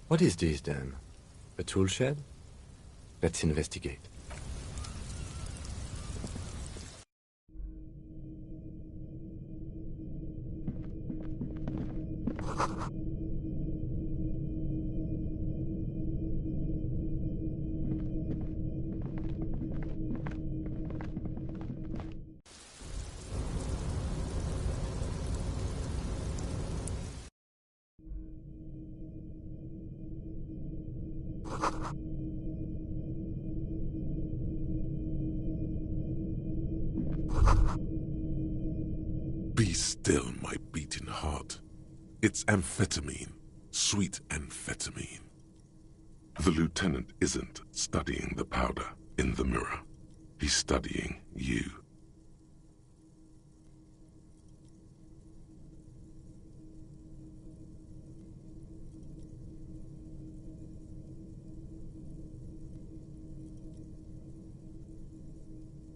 What is this, then? A tool shed? Let's investigate. Be still, my beating heart. It's amphetamine, sweet amphetamine. The lieutenant isn't studying the powder in the mirror. He's studying you.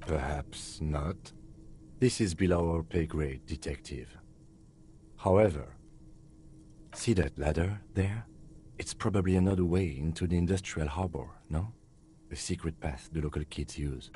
Perhaps not. This is below our pay grade, detective. However, see that ladder there? It's probably another way into the industrial harbor, no? A secret path the local kids use.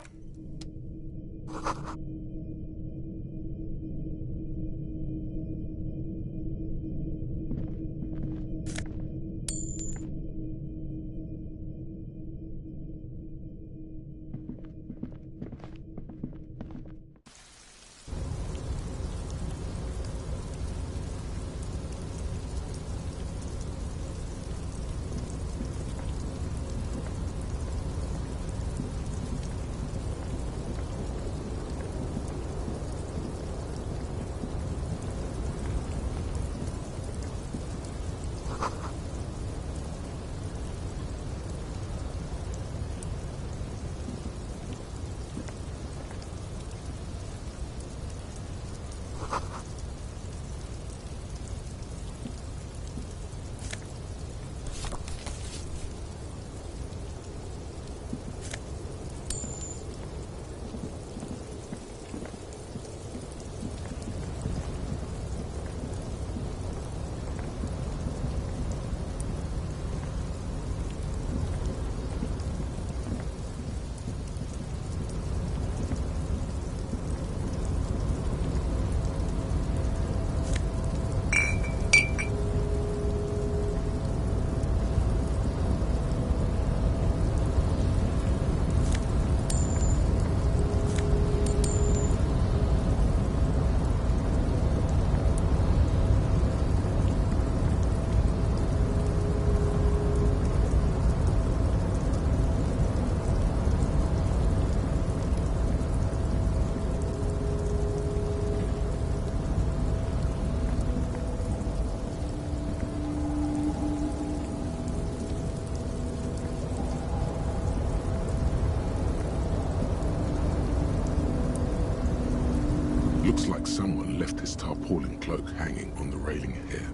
Looks like someone left his tarpaulin cloak hanging on the railing here.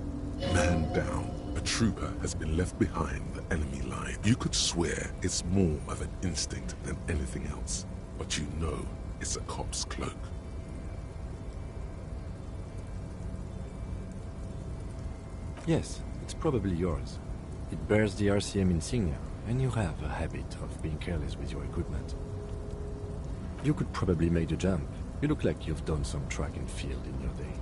Man down, a trooper has been left behind the enemy line. You could swear it's more of an instinct than anything else, but you know it's a cop's cloak. Yes, it's probably yours. It bears the RCM insignia, and you have a habit of being careless with your equipment. You could probably make the jump. You look like you've done some track and field in your day.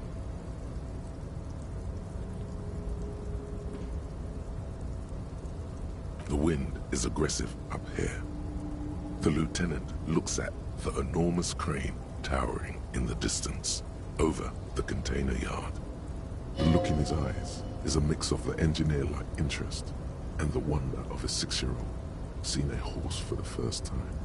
The wind is aggressive up here. The lieutenant looks at the enormous crane towering in the distance over the container yard. The look in his eyes is a mix of the engineer-like interest and the wonder of a 6-year-old seeing a horse for the first time.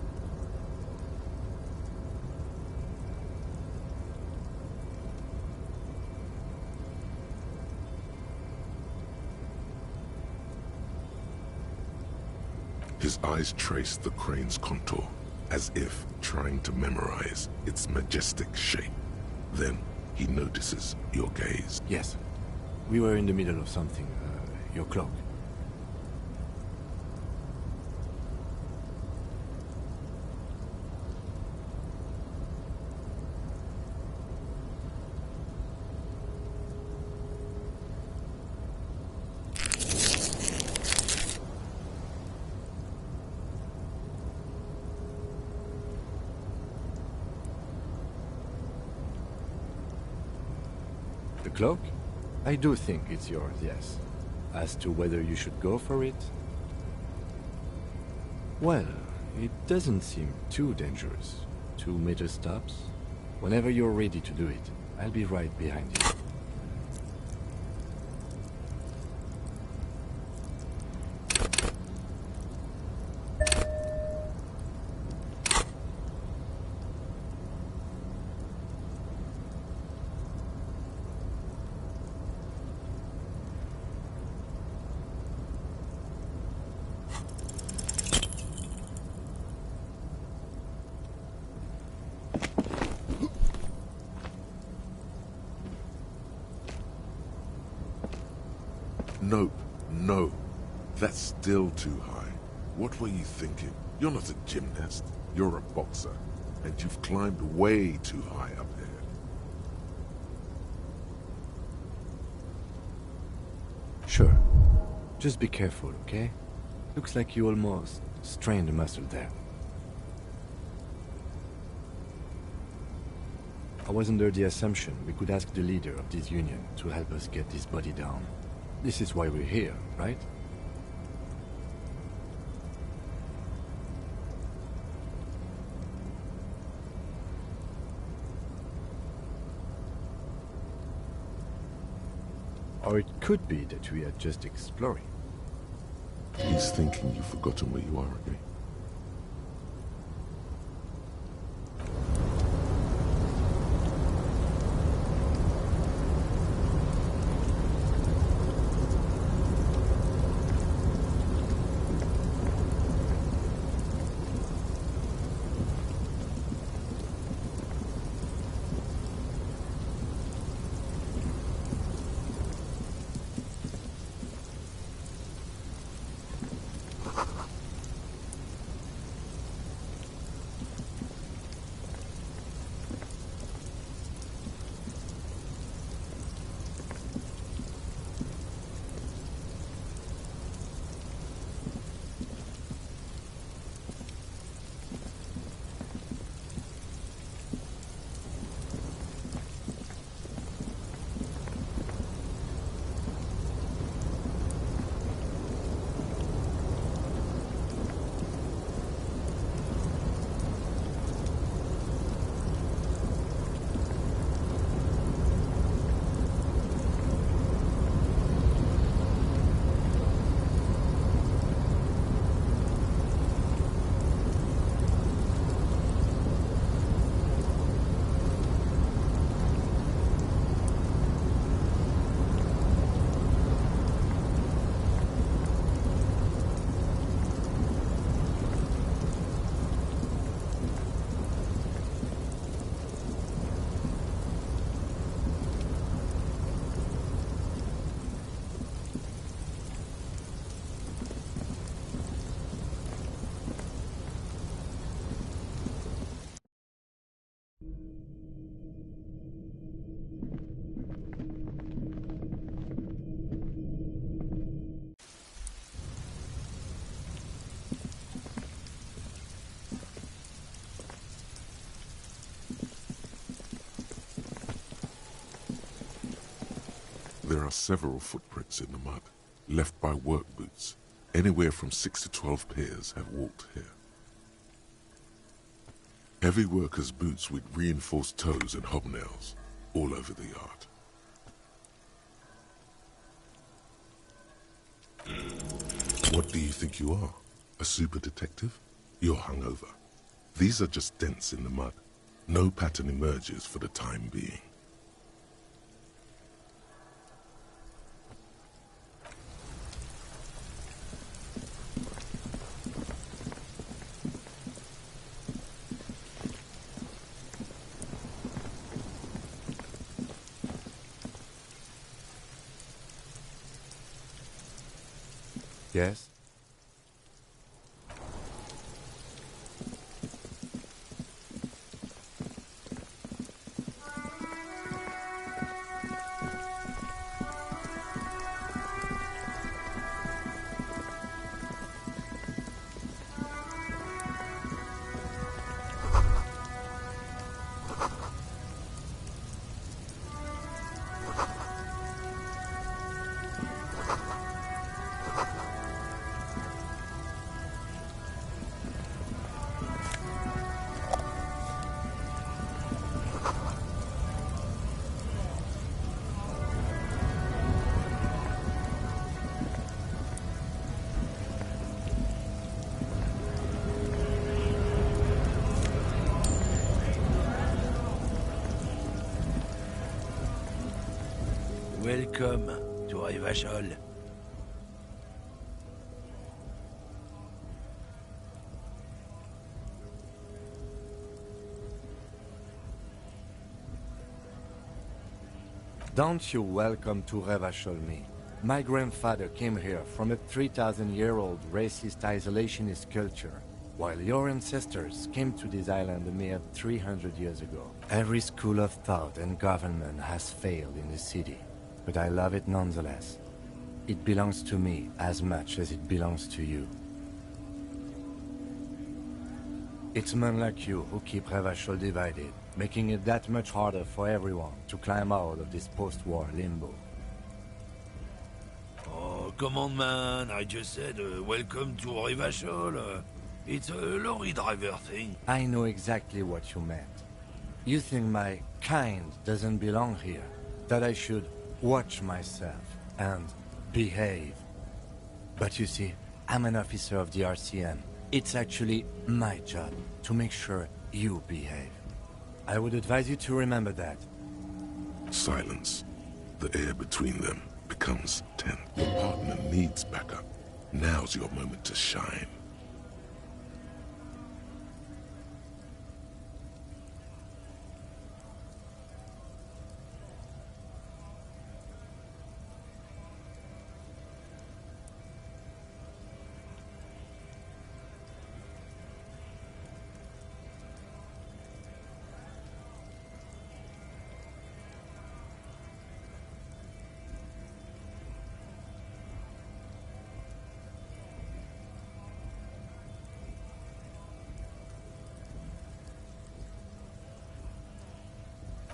His eyes trace the crane's contour, as if trying to memorize its majestic shape. Then he notices your gaze. Yes. We were in the middle of something. Your cloak. The cloak? I do think it's yours, yes. As to whether you should go for it? Well, it doesn't seem too dangerous. 2 meter stops. Whenever you're ready to do it, I'll be right behind you. Nope, no. That's still too high. What were you thinking? You're not a gymnast. You're a boxer. And you've climbed way too high up here. Sure. Just be careful, okay? Looks like you almost strained a muscle there. I was under the assumption we could ask the leader of this union to help us get this body down. This is why we're here, right? Or it could be that we are just exploring. He's thinking you've forgotten where you are again. There are several footprints in the mud, left by work boots. Anywhere from 6 to 12 pairs have walked here. Heavy workers' boots with reinforced toes and hobnails, all over the yard. What do you think you are? A super detective? You're hungover. These are just dents in the mud. No pattern emerges for the time being. Yes? Welcome to Revachol. Don't you welcome to Revachol me. My grandfather came here from a 3,000-year-old racist isolationist culture, while your ancestors came to this island a mere 300 years ago. Every school of thought and government has failed in the city, but I love it nonetheless. It belongs to me as much as it belongs to you. It's men like you who keep Revachol divided, making it that much harder for everyone to climb out of this post-war limbo. Oh, come on, man. I just said welcome to Revachol. It's a lorry driver thing. I know exactly what you meant. You think my kind doesn't belong here, that I should watch myself and behave. But you see, I'm an officer of the RCM. It's actually my job to make sure you behave. I would advise you to remember that. Silence. The air between them becomes tense. Your partner needs backup. Now's your moment to shine.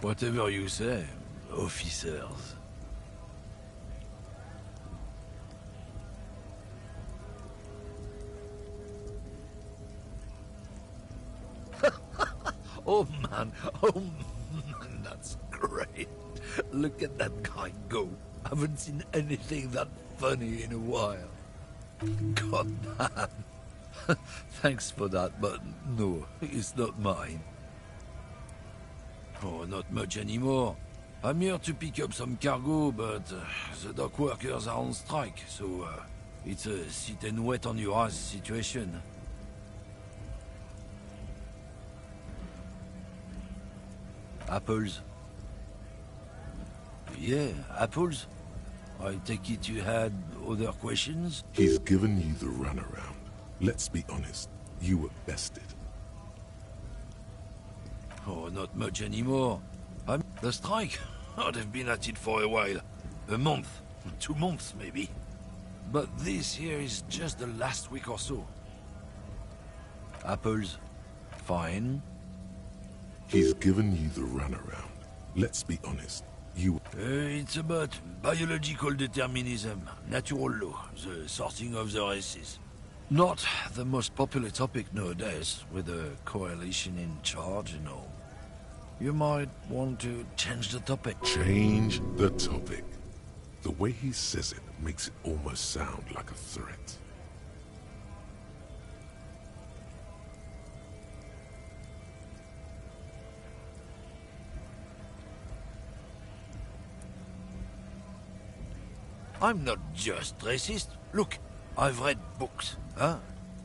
Whatever you say, officers. Oh man, that's great. Look at that guy go. Haven't seen anything that funny in a while. God damn. Thanks for that, but no, it's not mine. Oh, not much anymore. I'm here to pick up some cargo, but the dock workers are on strike, so it's a sit and wait on your ass situation. Apples? Yeah, apples? I take it you had other questions? He's given you the runaround. Let's be honest, you were bested. Oh, not much anymore. The strike? They've been at it for a while. A month, 2 months maybe. But this here is just the last week or so. Apples? Fine. He's given you the runaround. Let's be honest, you... It's about biological determinism, natural law, the sorting of the races. Not the most popular topic nowadays, with a coalition in charge and all. You might want to change the topic. Change the topic. The way he says it makes it almost sound like a threat. I'm not just racist. Look, I've read books, huh?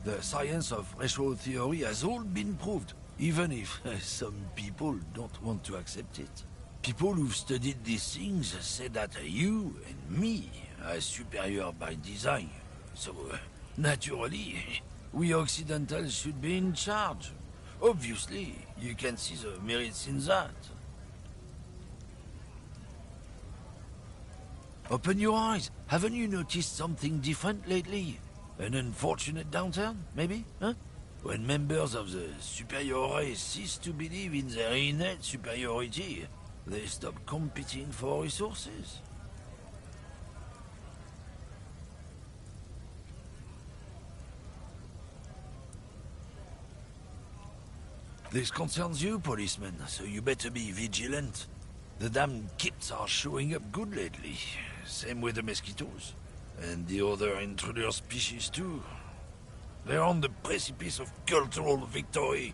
The science of racial theory has all been proved, even if some people don't want to accept it. People who've studied these things say that you and me are superior by design, So, naturally, we Occidentals should be in charge. Obviously, you can see the merits in that. Open your eyes. Haven't you noticed something different lately? An unfortunate downturn, maybe? Huh? When members of the superior race cease to believe in their innate superiority, they stop competing for resources. This concerns you, policeman, so you better be vigilant. The damn kits are showing up good lately. Same with the mosquitoes. And the other intruder species too. They're on the precipice of cultural victory.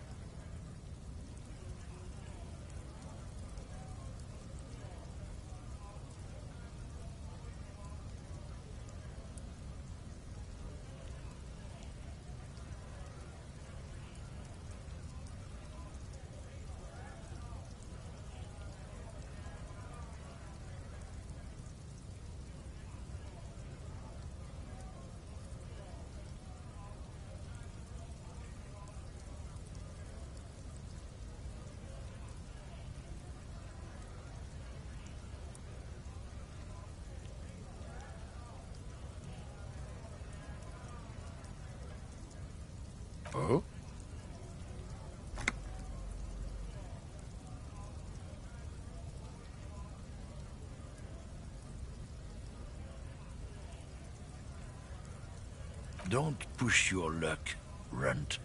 Oh? Don't push your luck, Runt.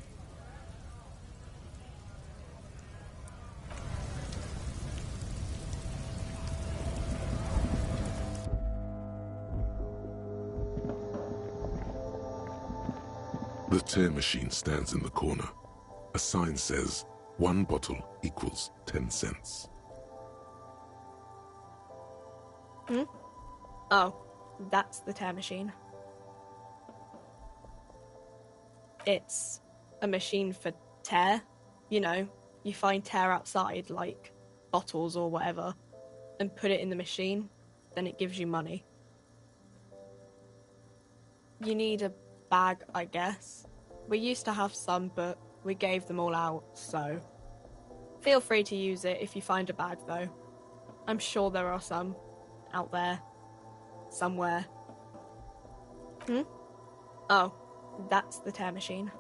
The tear machine stands in the corner. A sign says, 1 bottle equals 10 cents. Oh, that's the tear machine. It's a machine for tear. You know, you find tear outside, like bottles or whatever, and put it in the machine, then it gives you money. You need a bag, I guess. We used to have some, but we gave them all out, so... Feel free to use it if you find a bag, though. I'm sure there are some out there. Somewhere. Oh, that's the tear machine.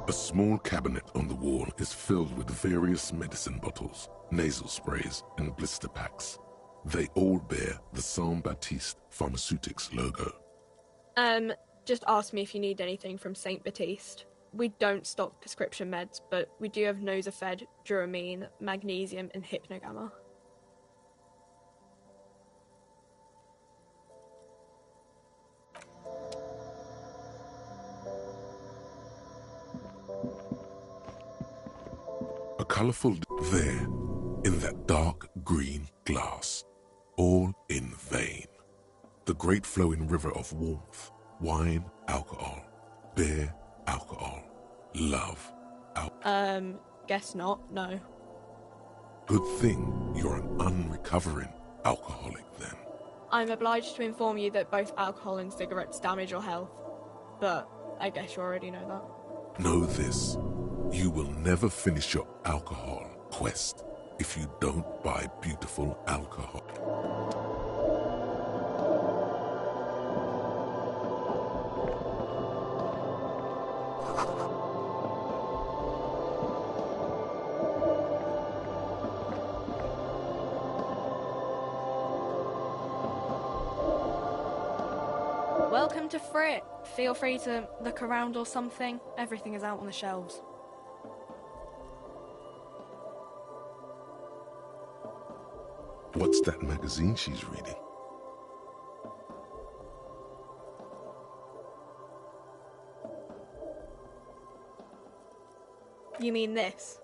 A small cabinet on the wall is filled with various medicine bottles, nasal sprays, and blister packs. They all bear the Saint Baptiste Pharmaceutics logo. Just ask me if you need anything from Saint Baptiste. We don't stock prescription meds, but we do have Nosafed, Duramine, Magnesium, and Hypnogamma. A colourful there, in that dark green glass, all in vain. The great flowing river of warmth, wine, alcohol, beer, alcohol, love, Guess not, no. Good thing you're an unrecovering alcoholic then. I'm obliged to inform you that both alcohol and cigarettes damage your health, but I guess you already know that. Know this, you will never finish your alcohol quest if you don't buy beautiful alcohol. Welcome to Frit. Feel free to look around or something. Everything is out on the shelves. What's that magazine she's reading? You mean this?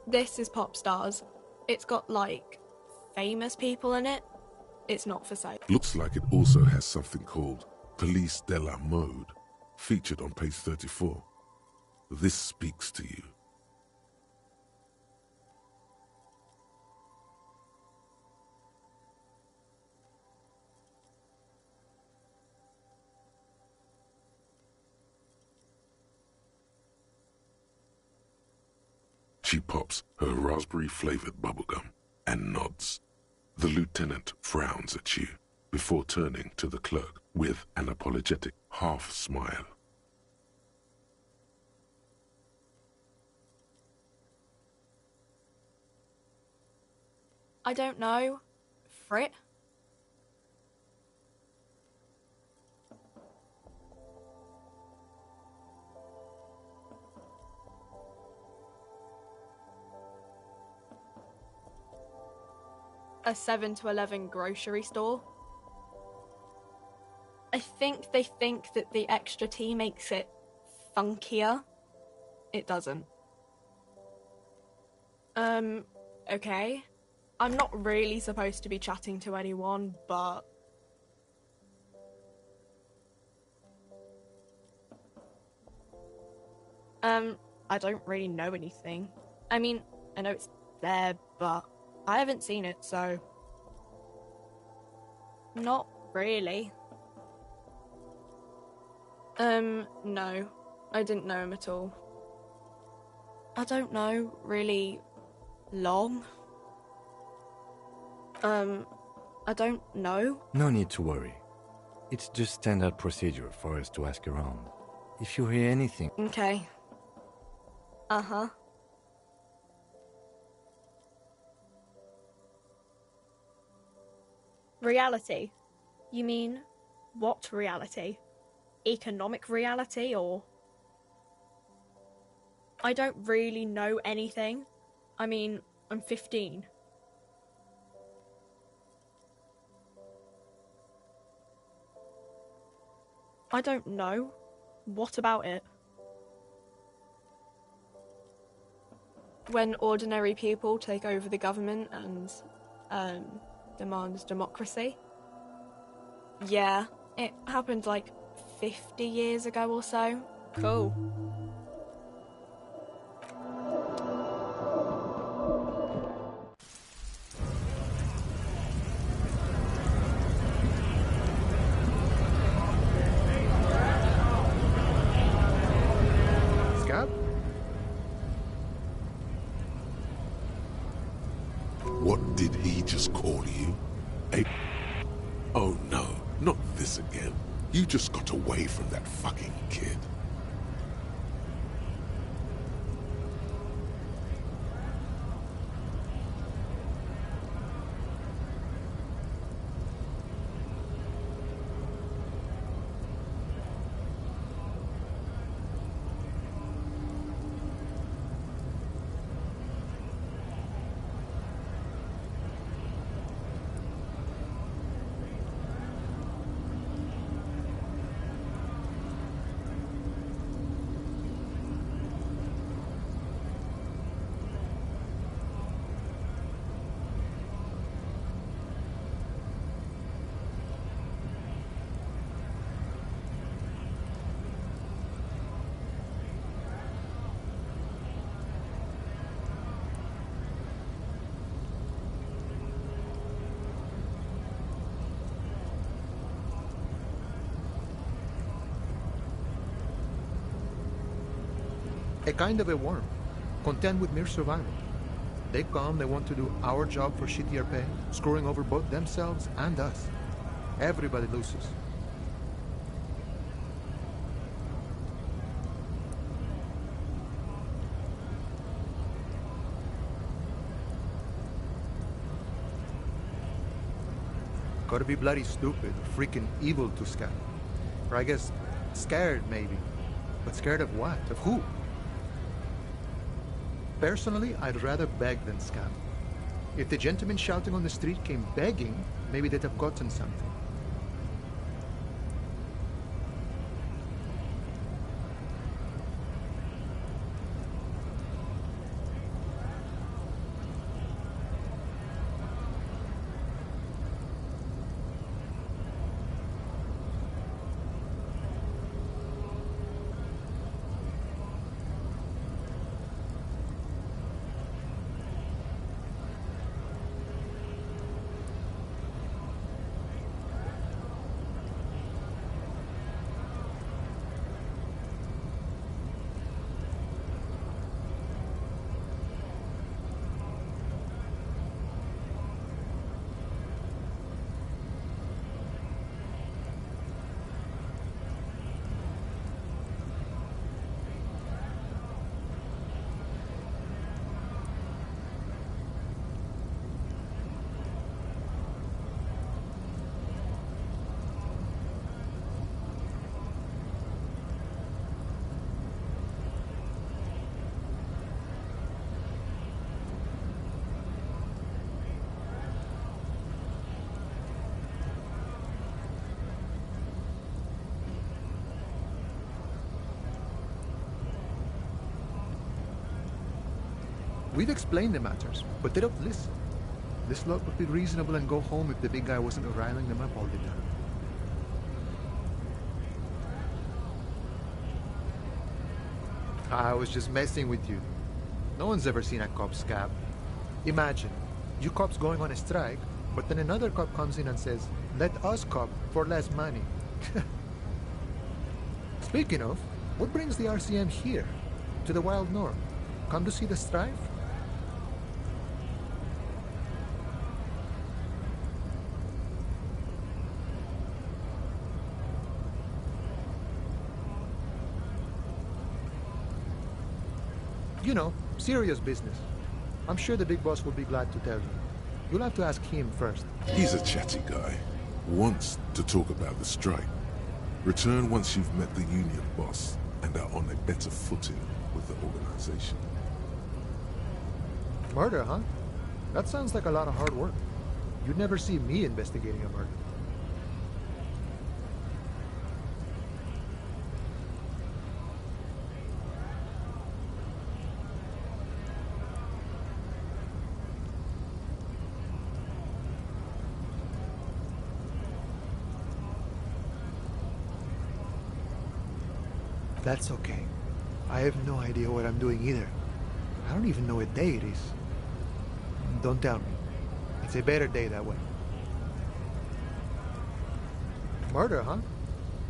This is Pop Stars. It's got, like, famous people in it. It's not for sale. Looks like it also has something called Police de la Mode, featured on page 34. this speaks to you. She pops her raspberry-flavored bubblegum and nods. The lieutenant frowns at you before turning to the clerk with an apologetic half-smile. I don't know. Frit? A 7 to 11 grocery store. I think they think that the extra tea makes it funkier. It doesn't. Okay. I'm not really supposed to be chatting to anyone, but... I don't really know anything. I mean, I know it's there, but I haven't seen it, so... Not really. No. I didn't know him at all. I don't know, really... long? I don't know. No need to worry. It's just standard procedure for us to ask around. If you hear anything... Okay. Uh-huh. Reality? You mean, what reality? Economic reality, or...? I don't really know anything. I mean, I'm 15. I don't know. What about it? When ordinary people take over the government and, demands democracy? Yeah, it happened like 50 years ago or so. Cool. What did he just call you? Oh no, not this again. You just got away from that fucking kid. A kind of a worm, content with mere survival. They come, they want to do our job for shittier pay, screwing over both themselves and us. Everybody loses. Gotta be bloody stupid, freaking evil to scab. Or I guess, scared maybe. But scared of what? Of who? Personally, I'd rather beg than scam. If the gentleman shouting on the street came begging, maybe they'd have gotten something. We've explained the matters, but they don't listen. This lot would be reasonable and go home if the big guy wasn't riling them up all the time. I was just messing with you. No one's ever seen a cop scab. Imagine, you cops going on a strike, but then another cop comes in and says, let us cop for less money. Speaking of, what brings the RCM here, to the wild north? Come to see the strife? You know, serious business. I'm sure the big boss will be glad to tell you. You'll have to ask him first. He's a chatty guy. Wants to talk about the strike. Return once you've met the union boss and are on a better footing with the organization. Murder, huh? That sounds like a lot of hard work. You'd never see me investigating a murder. That's okay. I have no idea what I'm doing either. I don't even know what day it is. Don't tell me. It's a better day that way. Murder, huh?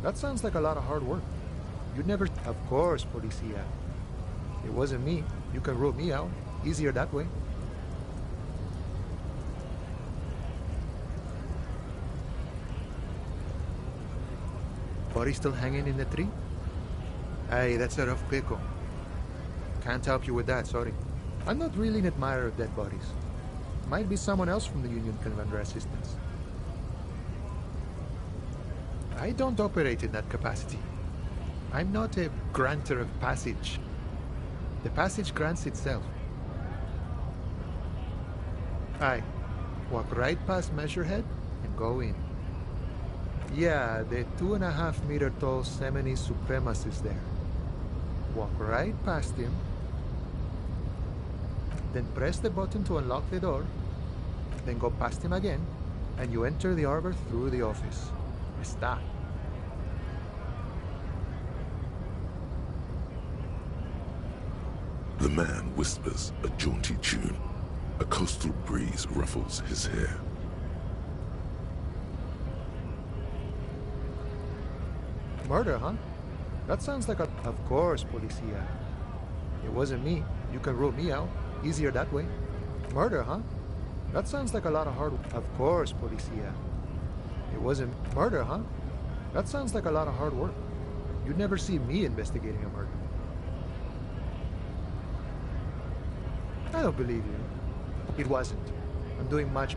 That sounds like a lot of hard work. You'd never... Of course, Policia. It wasn't me. You can rule me out. Easier that way. Body still hanging in the tree? Hey, that's a rough pickle. Can't help you with that, sorry. I'm not really an admirer of dead bodies. Might be someone else from the Union can render assistance. I don't operate in that capacity. I'm not a granter of passage. The passage grants itself. Aye. Walk right past Measurehead and go in. Yeah, the 2.5-meter tall Semini Supremus is there. Walk right past him, then press the button to unlock the door, then go past him again, and you enter the arbor through the office. Está. The man whispers a jaunty tune. A coastal breeze ruffles his hair. Murder, huh? That sounds like a... Of course, Policia. It wasn't me. You can rule me out. Easier that way. Murder, huh? That sounds like a lot of hard... Of course, Policia. It wasn't... Murder, huh? That sounds like a lot of hard work. You'd never see me investigating a murder. I don't believe you. It wasn't. I'm doing much...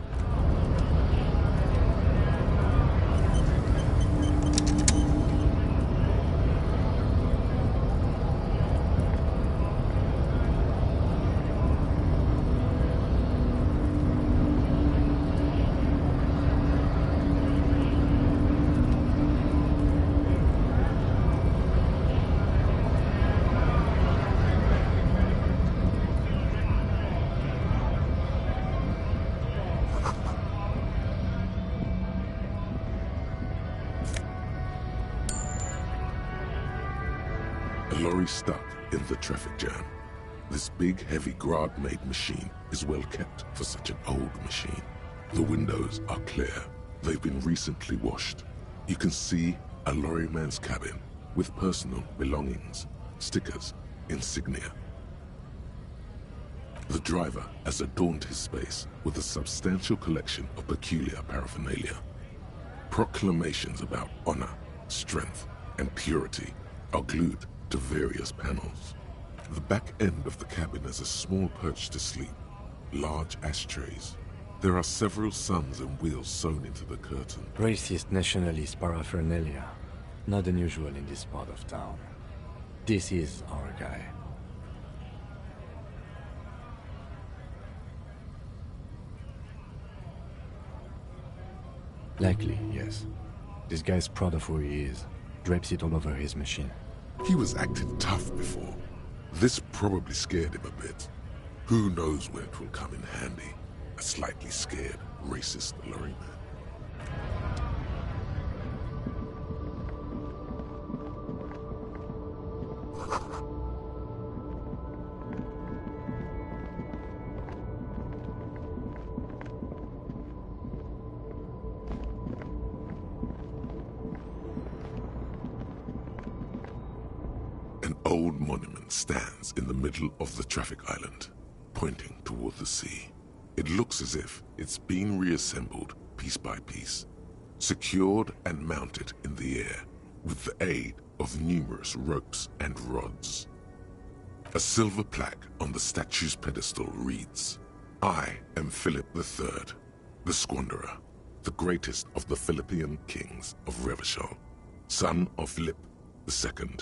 A lorry stuck in the traffic jam. This big, heavy Grad-made machine is well kept for such an old machine. The windows are clear. They've been recently washed. You can see a lorryman's cabin with personal belongings, stickers, insignia. The driver has adorned his space with a substantial collection of peculiar paraphernalia. Proclamations about honor, strength, and purity are glued to various panels. The back end of the cabin is a small perch to sleep, large ashtrays. There are several suns and wheels sewn into the curtain. Racist nationalist paraphernalia. Not unusual in this part of town. This is our guy. Likely, yes. This guy's proud of who he is. Drapes it all over his machine. He was acting tough before. This probably scared him a bit. Who knows when it will come in handy? A slightly scared, racist lorryman. An old monument stands in the middle of the traffic island, pointing toward the sea. It looks as if it's been reassembled piece by piece, secured and mounted in the air with the aid of numerous ropes and rods. A silver plaque on the statue's pedestal reads, "I am Philip III, the Squanderer, the greatest of the Philippian kings of Revachol, son of Philip II,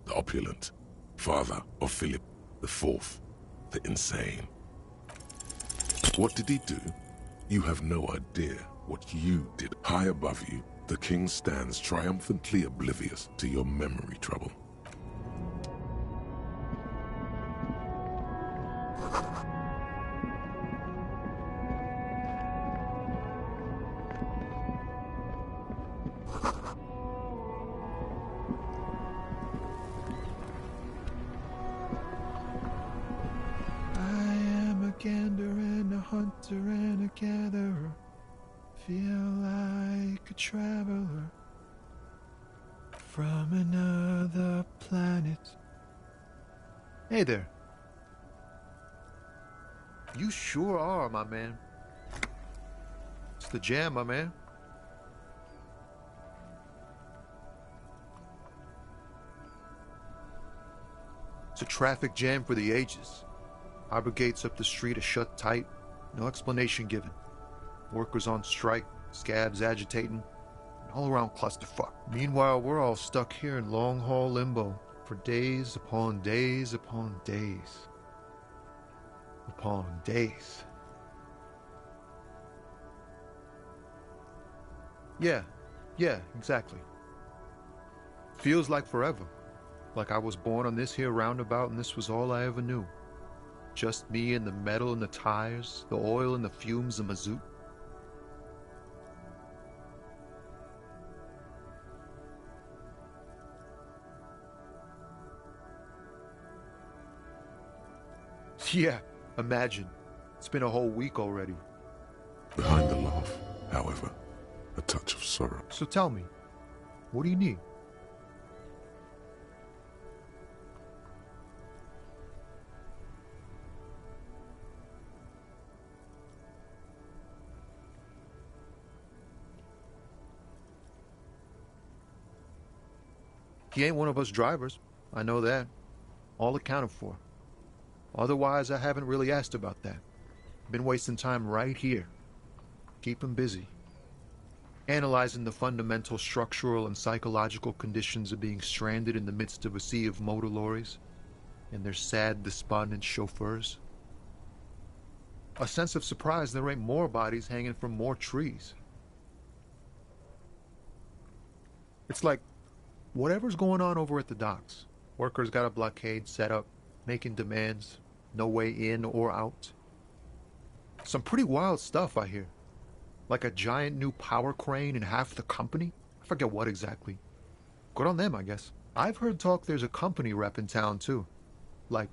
the opulent, father of Philip IV, the insane." What did he do? You have no idea what you did. High above you, the king stands triumphantly oblivious to your memory trouble. Hunter and a gatherer, feel like a traveler from another planet. Hey there. You sure are, my man. It's the jam, my man. It's a traffic jam for the ages. Harbor gates up the street are shut tight. No explanation given. Workers on strike, scabs agitating, an all-around clusterfuck. Meanwhile, we're all stuck here in long-haul limbo for days upon days upon days. Upon days. Yeah, exactly. Feels like forever. Like I was born on this here roundabout and this was all I ever knew. Just me and the metal and the tires, the oil and the fumes of mazout. Yeah, imagine. It's been a whole week already. Behind the laugh, however, a touch of sorrow. So tell me, what do you need? He ain't one of us drivers. I know that. All accounted for. Otherwise, I haven't really asked about that. Been wasting time right here. Keep him busy. Analyzing the fundamental structural and psychological conditions of being stranded in the midst of a sea of motor lorries and their sad, despondent chauffeurs. A sense of surprise there ain't more bodies hanging from more trees. It's like whatever's going on over at the docks. Workers got a blockade set up, making demands, no way in or out. Some pretty wild stuff, I hear. Like a giant new power crane in half the company? I forget what exactly. Good on them, I guess. I've heard talk there's a company rep in town, too. Like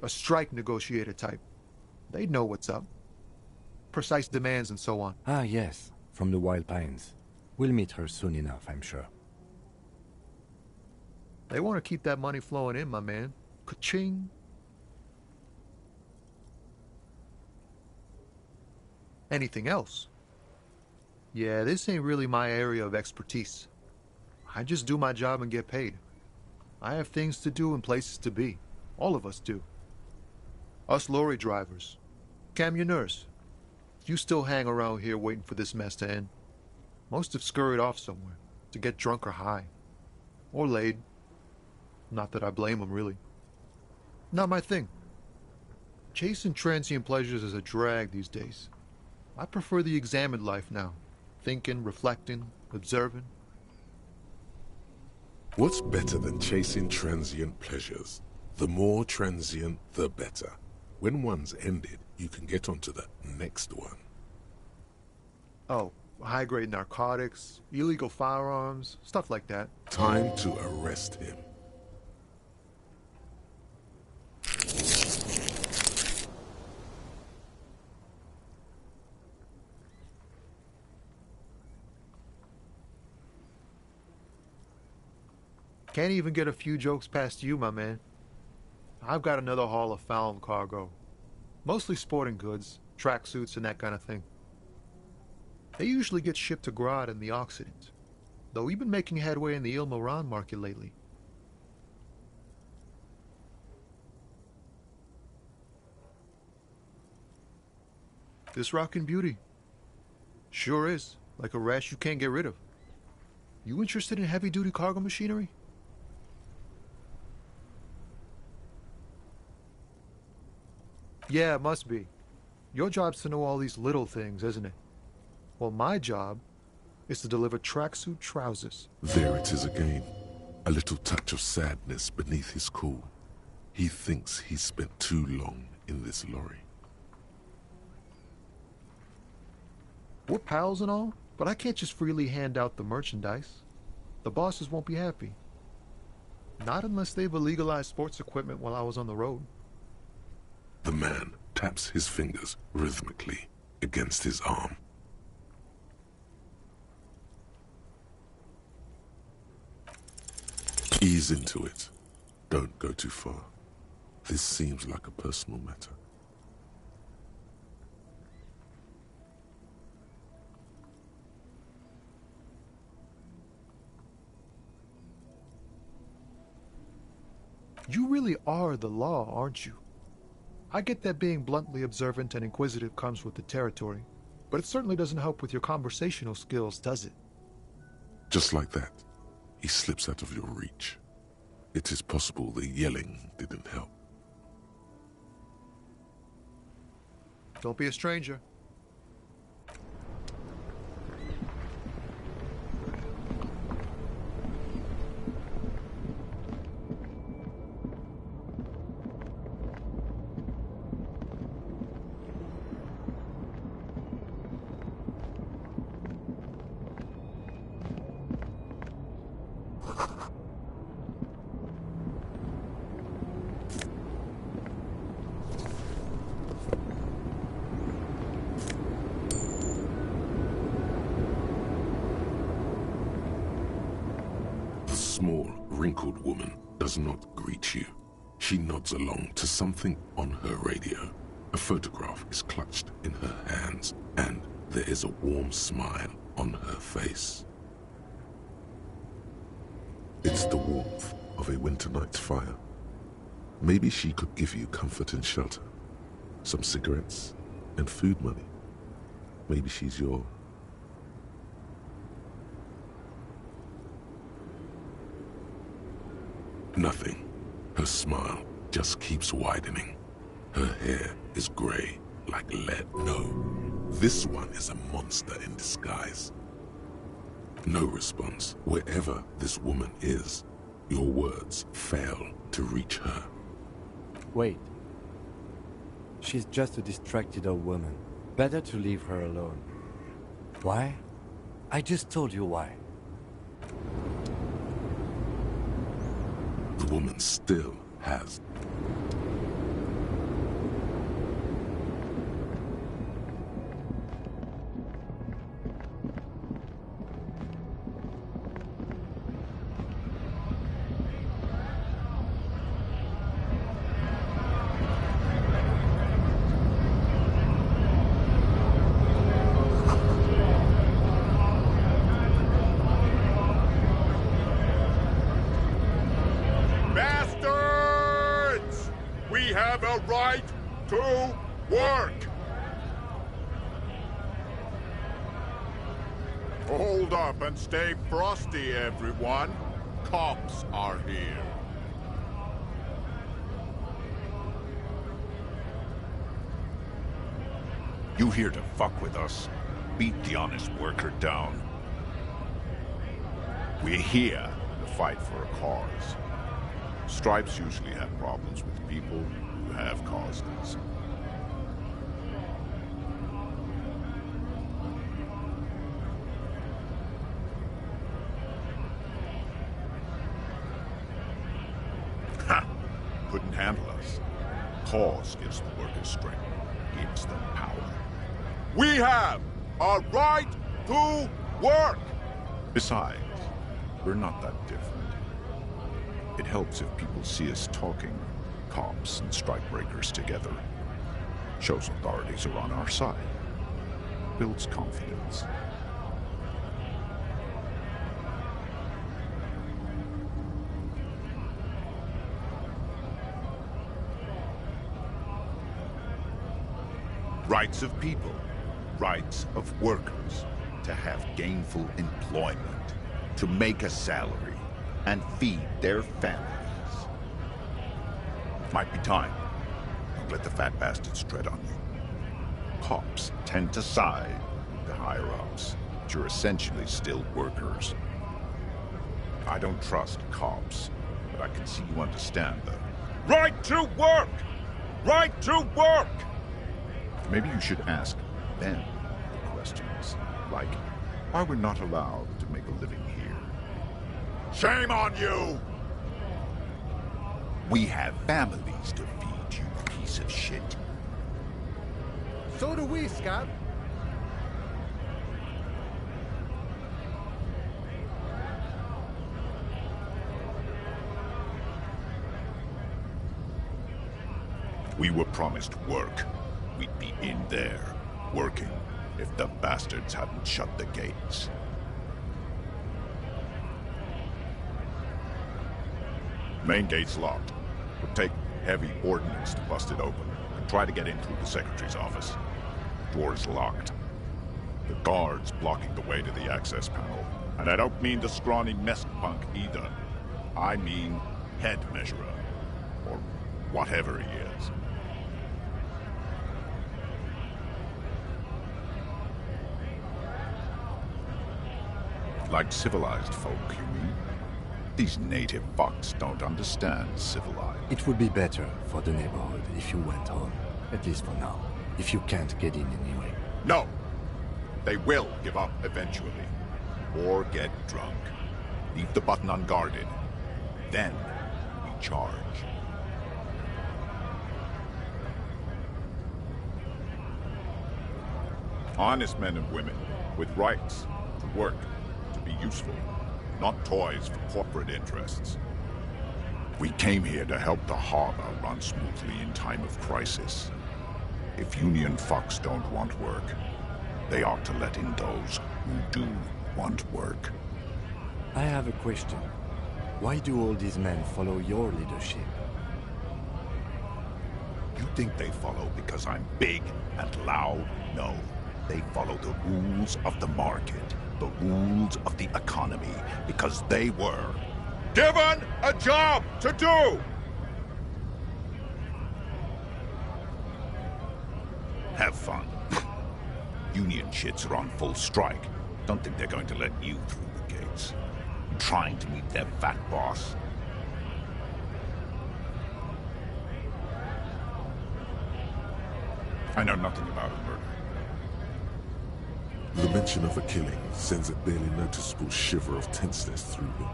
a strike negotiator type. They'd know what's up. Precise demands and so on. Ah, yes, from the Wild Pines. We'll meet her soon enough, I'm sure. They want to keep that money flowing in, my man. Ka-ching. Anything else? Yeah, this ain't really my area of expertise. I just do my job and get paid. I have things to do and places to be. All of us do. Us lorry drivers. Camionneurs. You still hang around here waiting for this mess to end. Most have scurried off somewhere to get drunk or high. Or laid. Not that I blame them, really. Not my thing. Chasing transient pleasures is a drag these days. I prefer the examined life now. Thinking, reflecting, observing. What's better than chasing transient pleasures? The more transient, the better. When one's ended, you can get onto the next one. Oh, high-grade narcotics, illegal firearms, stuff like that. Time to arrest him. Can't even get a few jokes past you, my man. I've got another haul of found cargo. Mostly sporting goods, tracksuits, and that kind of thing. They usually get shipped to Grad in the Occident, though we've been making headway in the Il-Moran market lately. This rockin' beauty. Sure is, like a rash you can't get rid of. You interested in heavy-duty cargo machinery? Yeah, it must be. Your job's to know all these little things, isn't it? Well, my job is to deliver tracksuit trousers. There it is again. A little touch of sadness beneath his cool. He thinks he's spent too long in this lorry. We're pals and all, but I can't just freely hand out the merchandise. The bosses won't be happy. Not unless they've illegalized sports equipment while I was on the road. The man taps his fingers rhythmically against his arm. Ease into it. Don't go too far. This seems like a personal matter. You really are the law, aren't you? I get that being bluntly observant and inquisitive comes with the territory, but it certainly doesn't help with your conversational skills, does it? Just like that, he slips out of your reach. It is possible the yelling didn't help. Don't be a stranger. Small, wrinkled woman does not greet you. She nods along to something on her radio. A photograph is clutched in her hands, and there is a warm smile on her face. It's the warmth of a winter night's fire. Maybe she could give you comfort and shelter, some cigarettes and food money. Maybe she's your... Nothing. Her smile just keeps widening. Her hair is gray like lead. No, this one is a monster in disguise. No response. Wherever this woman is, your words fail to reach her. Wait. She's just a distracted old woman. Better to leave her alone. Why? I just told you why. The woman still has... right to work. Hold up and stay frosty, everyone. Cops are here. You here to fuck with us? Beat the honest worker down. We're here to fight for a cause. Stripes usually have problems with people who have caused us. Ha! Couldn't handle us. Cause gives the workers strength, gives them power. We have a right to work! Besides, we're not that different. It helps if people see us talking, cops and strikebreakers together. Shows authorities are on our side. Builds confidence. Rights of people, rights of workers, to have gainful employment, to make a salary, and feed their families. Might be time. Don't let the fat bastards tread on you. Cops tend to side with the higher-ups, but you're essentially still workers. I don't trust cops, but I can see you understand the Right to work! Right to work! Maybe you should ask them the questions, like why we're not allowed to make a living here. Shame on you! We have families to feed, you piece of shit. So do we, Scott. We were promised work. We'd be in there, working, if the bastards hadn't shut the gates. Main gate's locked. We'll take heavy ordnance to bust it open, and try to get in through the Secretary's office. Door's locked. The guard's blocking the way to the access panel. And I don't mean the scrawny mess punk either. I mean head measurer. Or whatever he is. Like civilized folk, you mean? These native fucks don't understand civilized. It would be better for the neighborhood if you went home. At least for now. If you can't get in anyway. No! They will give up eventually. Or get drunk. Leave the button unguarded. Then we charge. Honest men and women, with rights, to work, to be useful, not toys for corporate interests. We came here to help the harbor run smoothly in time of crisis. If Union fucks don't want work, they ought to let in those who do want work. I have a question. Why do all these men follow your leadership? You think they follow because I'm big and loud? No. They follow the rules of the market, the rules of the economy, because they were given a job to do! Have fun. Union shits are on full strike. Don't think they're going to let you through the gates. Trying to meet their fat boss. I know nothing about a murder. The mention of a killing sends a barely noticeable shiver of tenseness through me.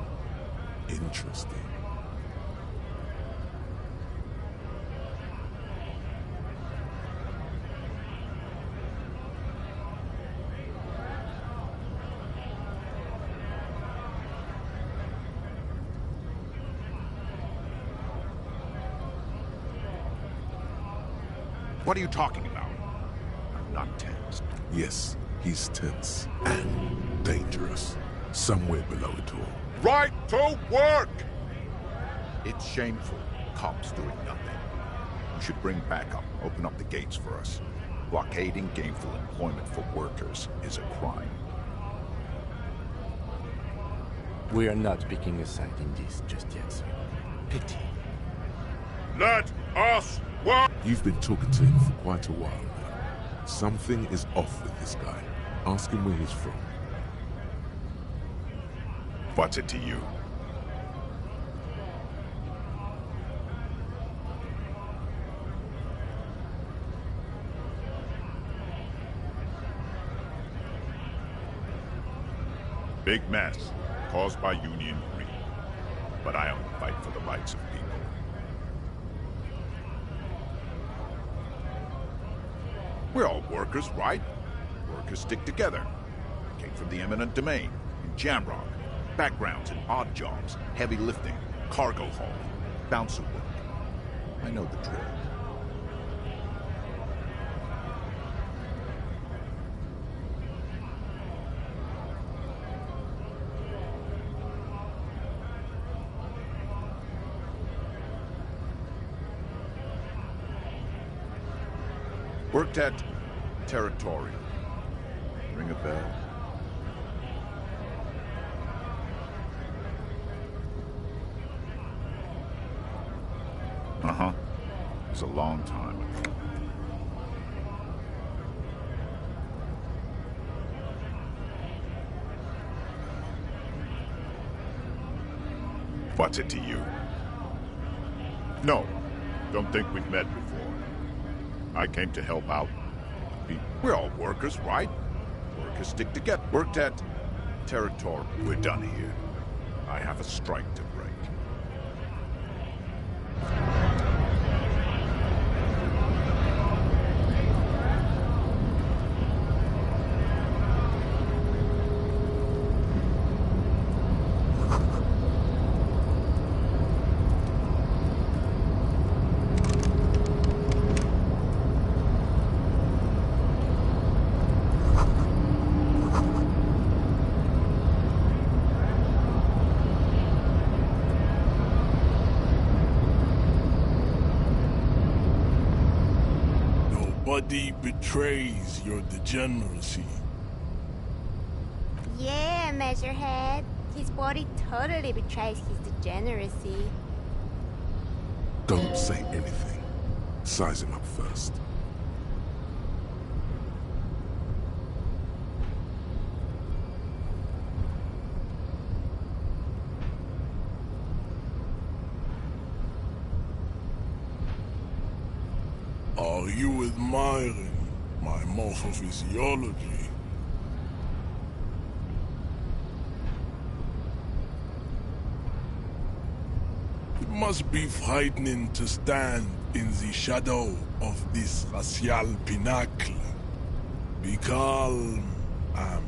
Interesting. What are you talking about? I'm not tense. Yes, he's tense and dangerous. Somewhere below it all. Right to work! It's shameful. Cops doing nothing. You should bring backup. Open up the gates for us. Blockading gainful employment for workers is a crime. We are not picking a side in this just yet, sir. Pity. Let us work! You've been talking to him for quite a while now. Something is off with this guy. Ask him where he's from. What's it to you? Big mess, caused by Union greed. But I only fight for the rights of people. We're all workers, right? Workers stick together. Came from the eminent domain, in Jamrock. Backgrounds in odd jobs, heavy lifting, cargo hauling, bouncer work. I know the drill. Worked at Territorial. Ring a bell? Uh-huh. It was a long time ago. What's it to you? No, don't think we've met before. I came to help out. We're all workers, right? Workers stick together. Worked at Territorial. We're done here. I have a strike to break. Nobody betrays your degeneracy. Yeah, Measurehead. His body totally betrays his degeneracy. Don't say anything. Size him up first. Are you admiring my morphophysiology? It must be frightening to stand in the shadow of this racial pinnacle. Be calm,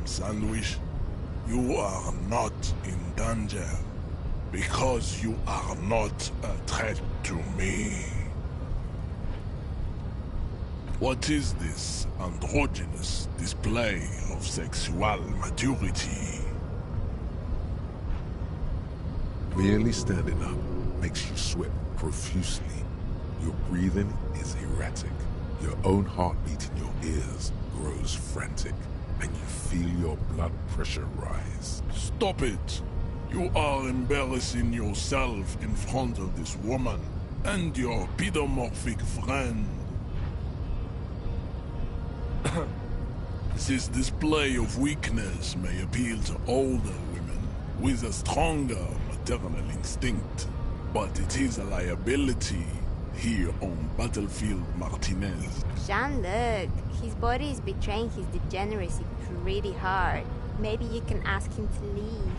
Sandwich. You are not in danger, because you are not a threat to me. What is this androgynous display of sexual maturity? Merely standing up makes you sweat profusely. Your breathing is erratic. Your own heartbeat in your ears grows frantic, and you feel your blood pressure rise. Stop it! You are embarrassing yourself in front of this woman and your pedomorphic friend. This display of weakness may appeal to older women with a stronger maternal instinct, but it is a liability here on Battlefield Martinez. Jean-Luc, his body is betraying his degeneracy pretty hard. Maybe you can ask him to leave.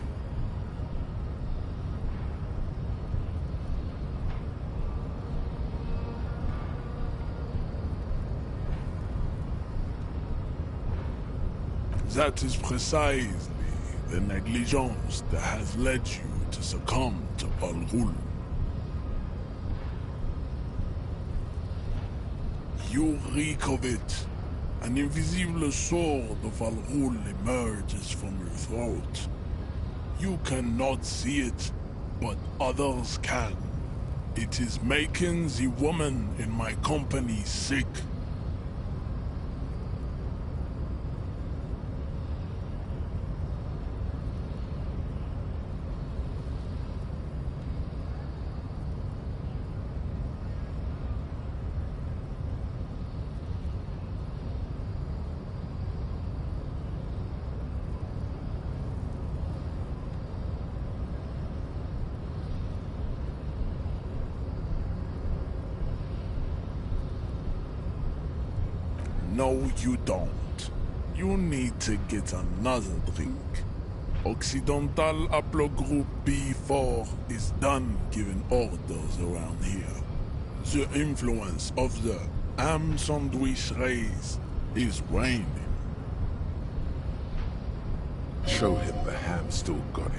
That is precisely the negligence that has led you to succumb to Al-Ghul. You reek of it. An invisible sword of Al-Ghul emerges from your throat. You cannot see it, but others can. It is making the woman in my company sick. No, you don't. You need to get another drink. Occidental Haplogroup B4 is done giving orders around here. The influence of the ham sandwich race is waning. Show him the ham still got it.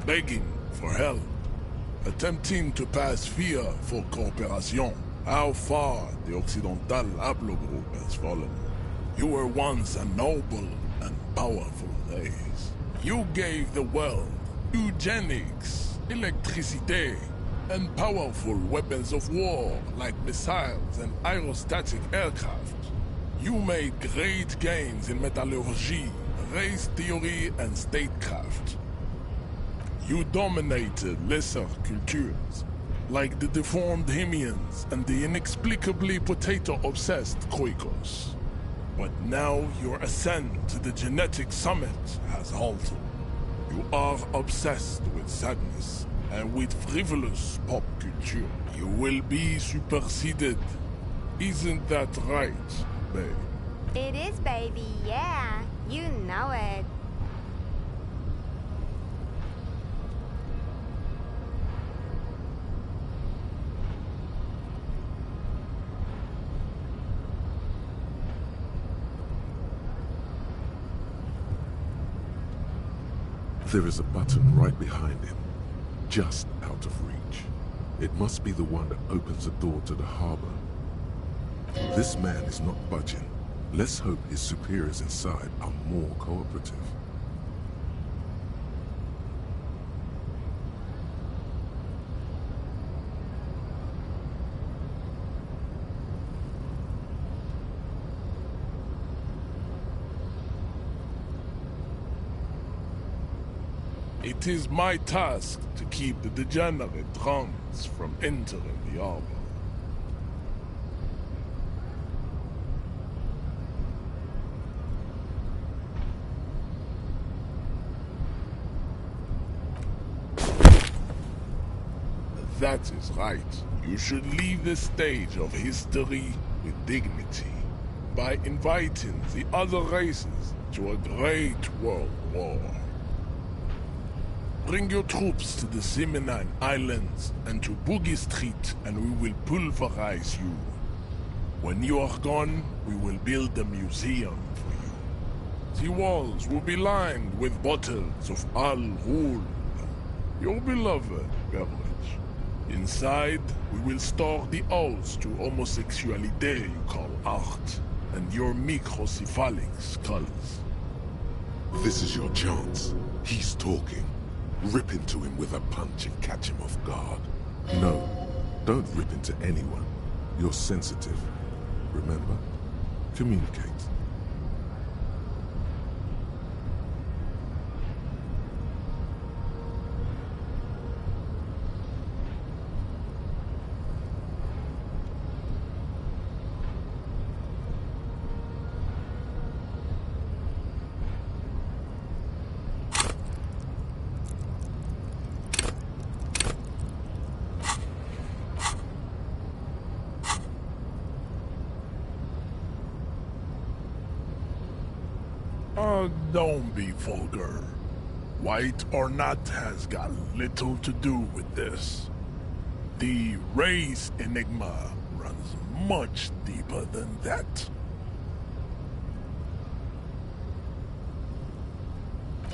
Begging for help, attempting to pass fear for cooperation. How far the Occidental Haplogroup has fallen. You were once a noble and powerful race. You gave the world eugenics, electricity, and powerful weapons of war like missiles and aerostatic aircraft. You made great gains in metallurgy, race theory, and statecraft. You dominated lesser cultures, like the deformed Hemians and the inexplicably potato-obsessed Khoikos. But now your ascent to the genetic summit has halted. You are obsessed with sadness and with frivolous pop culture. You will be superseded. Isn't that right, babe? It is, baby, yeah. You know it. There is a button right behind him, just out of reach. It must be the one that opens the door to the harbor. This man is not budging. Let's hope his superiors inside are more cooperative. It is my task to keep the degenerate drunks from entering the harbor. That is right. You should leave the stage of history with dignity by inviting the other races to a great world war. Bring your troops to the Seminine Islands and to Boogie Street, and we will pulverize you. When you are gone, we will build a museum for you. The walls will be lined with bottles of Al Ghul, your beloved beverage. Inside, we will store the odes to homosexuality you call art, and your microcephalic skulls. This is your chance. He's talking. Rip into him with a punch and catch him off guard. No, don't rip into anyone. You're sensitive. Remember? Communicate. Don't be vulgar. White or not has got little to do with this. The race enigma runs much deeper than that.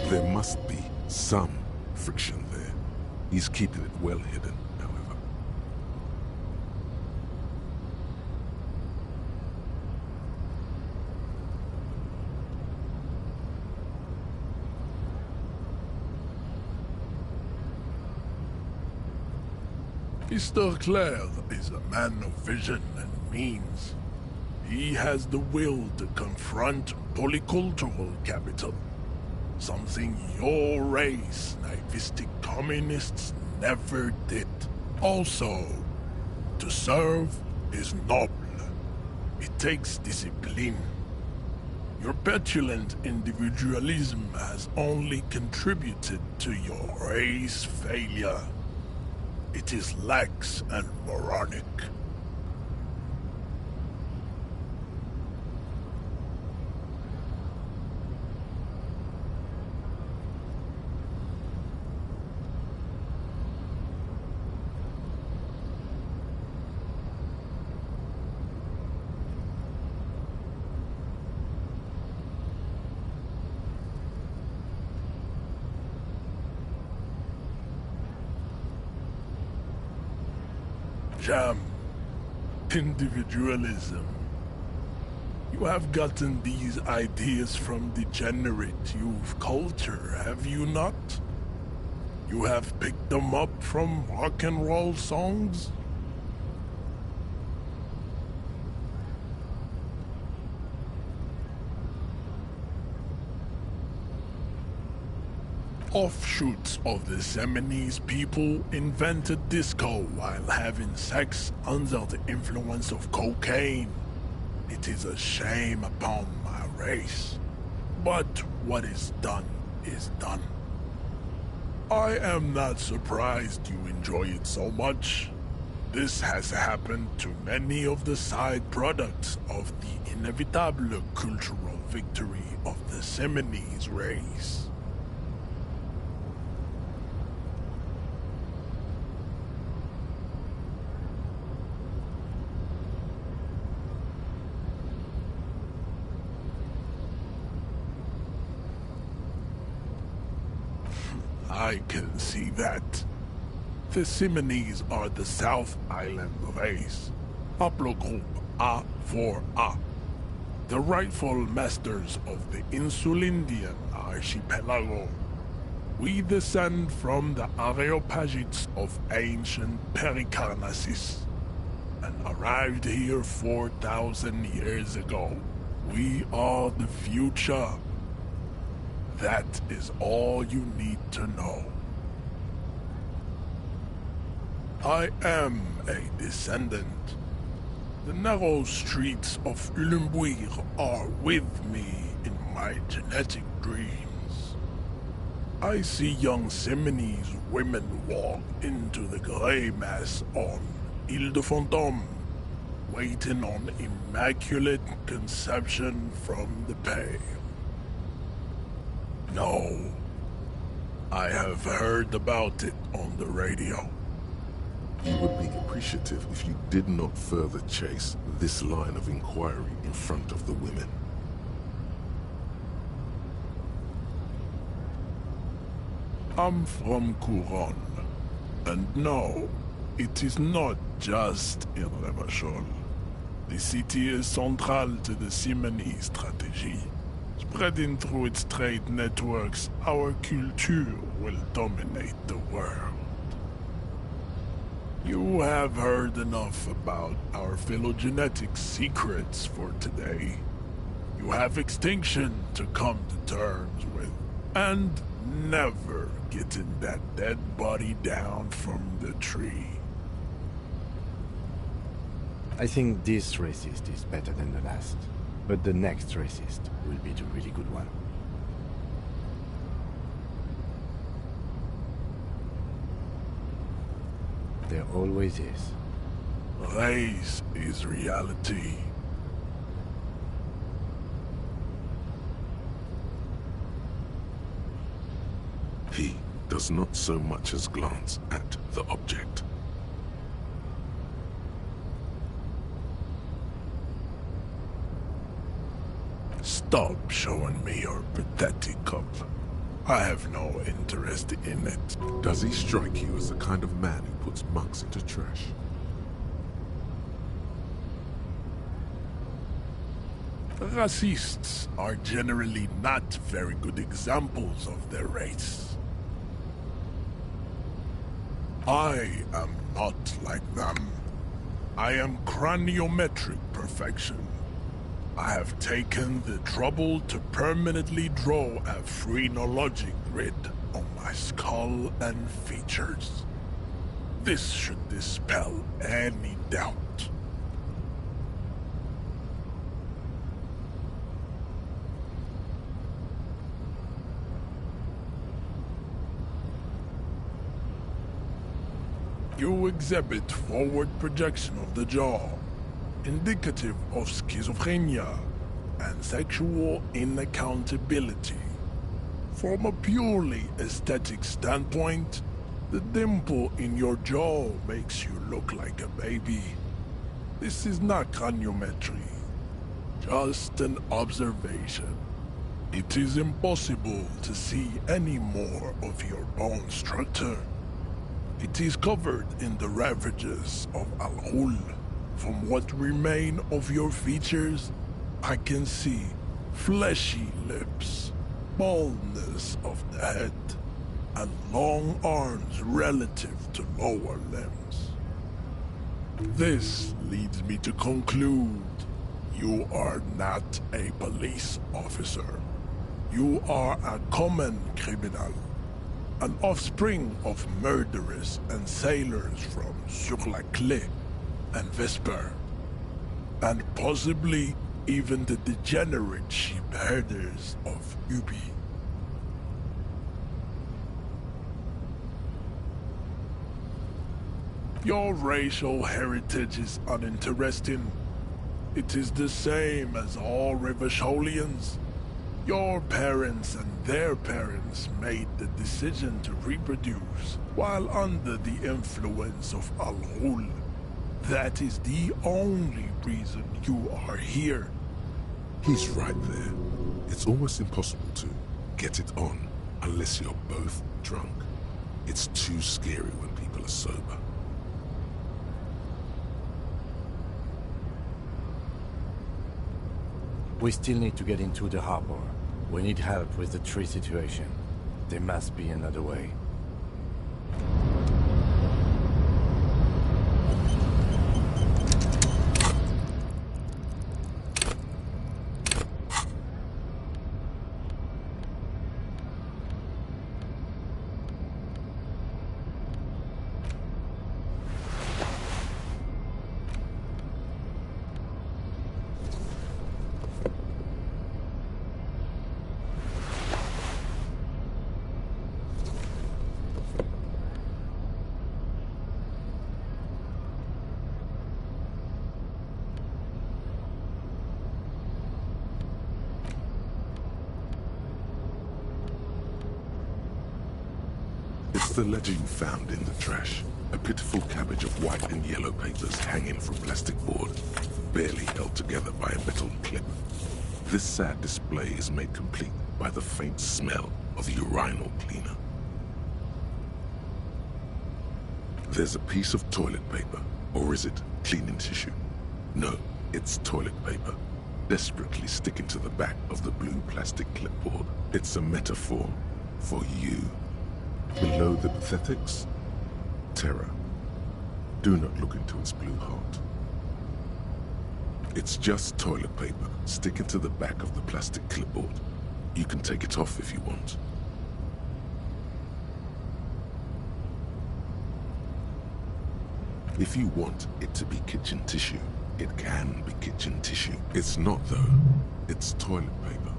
There must be some friction there. He's keeping it well hidden, however. Mr. Clare is a man of vision and means. He has the will to confront polycultural capital, something your race, naivistic communists, never did. Also, to serve is noble. It takes discipline. Your petulant individualism has only contributed to your race failure. It is lax and moronic. Jam. Individualism. You have gotten these ideas from degenerate youth culture, have you not? You have picked them up from rock and roll songs? Offshoots of the Seminoles people invented disco while having sex under the influence of cocaine. It is a shame upon my race. But what is done is done. I am not surprised you enjoy it so much. This has happened to many of the side products of the inevitable cultural victory of the Seminoles race. I can see that. The Seminoles are the South Island race, haplogroup A4A, the rightful masters of the Insulindian archipelago. We descend from the Areopagites of ancient Pericarnassus, and arrived here 4,000 years ago. We are the future. That is all you need to know. I am a descendant. The narrow streets of Ulumbuir are with me in my genetic dreams. I see young Seminoles women walk into the grey mass on Ile de Fantôme, waiting on immaculate conception from the pale. No, I have heard about it on the radio. You would be appreciative if you did not further chase this line of inquiry in front of the women. I'm from Couronne, and no, it is not just in Revachol. The city is central to the Seminoles strategy. Spreading through its trade networks, our culture will dominate the world. You have heard enough about our phylogenetic secrets for today. You have extinction to come to terms with, and never getting that dead body down from the tree. I think this racist is better than the last. But the next racist will be the really good one. There always is. Race is reality. He does not so much as glance at the object. Stop showing me your pathetic cup. I have no interest in it. Does he strike you as the kind of man who puts mugs into trash? Racists are generally not very good examples of their race. I am not like them. I am craniometric perfection. I have taken the trouble to permanently draw a phrenologic grid on my skull and features. This should dispel any doubt. You exhibit forward projection of the jaw, indicative of schizophrenia and sexual inaccountability. From a purely aesthetic standpoint, the dimple in your jaw makes you look like a baby. This is not craniometry, just an observation. It is impossible to see any more of your bone structure. It is covered in the ravages of Al-Hul. From what remain of your features, I can see fleshy lips, baldness of the head, and long arms relative to lower limbs. This leads me to conclude you are not a police officer. You are a common criminal. An offspring of murderers and sailors from Sur-la-Clé and Vesper, and possibly even the degenerate sheep herders of Ubi. Your racial heritage is uninteresting. It is the same as all Rivasholians. Your parents and their parents made the decision to reproduce while under the influence of Al-Hul. That is the only reason you are here. He's right there. It's almost impossible to get it on unless you're both drunk. It's too scary when people are sober. We still need to get into the harbor. We need help with the tree situation. There must be another way. It's the ledger you found in the trash. A pitiful cabbage of white and yellow papers hanging from plastic board, barely held together by a metal clip. This sad display is made complete by the faint smell of urinal cleaner. There's a piece of toilet paper, or is it cleaning tissue? No, it's toilet paper, desperately sticking to the back of the blue plastic clipboard. It's a metaphor for you. Below the pathetics, terror. Do not look into its blue heart. It's just toilet paper sticking to the back of the plastic clipboard. You can take it off if you want. If you want it to be kitchen tissue, it can be kitchen tissue. It's not though. It's toilet paper.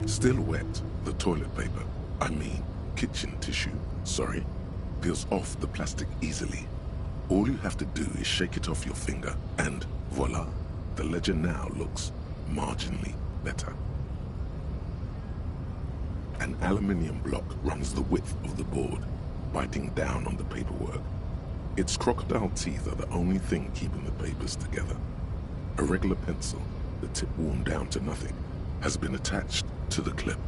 Still wet, the toilet paper, I mean kitchen tissue, sorry, peels off the plastic easily. All you have to do is shake it off your finger and voila, the ledger now looks marginally better. An aluminium block runs the width of the board, biting down on the paperwork. Its crocodile teeth are the only thing keeping the papers together. A regular pencil, the tip worn down to nothing, has been attached to the clip.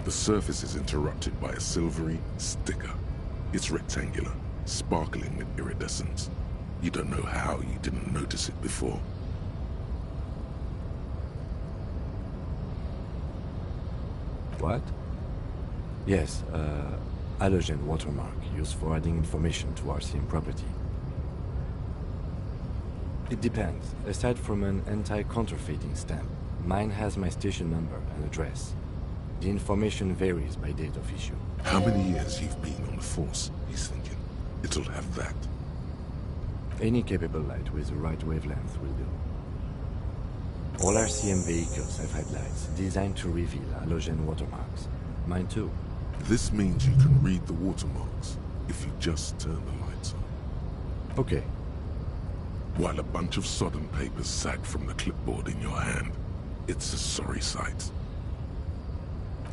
The surface is interrupted by a silvery sticker. It's rectangular, sparkling with iridescence. You don't know how you didn't notice it before. What? Yes, halogen watermark used for adding information to our sim property. It depends. Aside from an anti-counterfeiting stamp, mine has my station number and address. The information varies by date of issue. How many years you've been on the force, he's thinking. It'll have that. Any capable light with the right wavelength will do. All RCM vehicles have headlights designed to reveal halogen watermarks. Mine too. This means you can read the watermarks if you just turn the lights on. Okay. While a bunch of sodden papers sag from the clipboard in your hand, it's a sorry sight.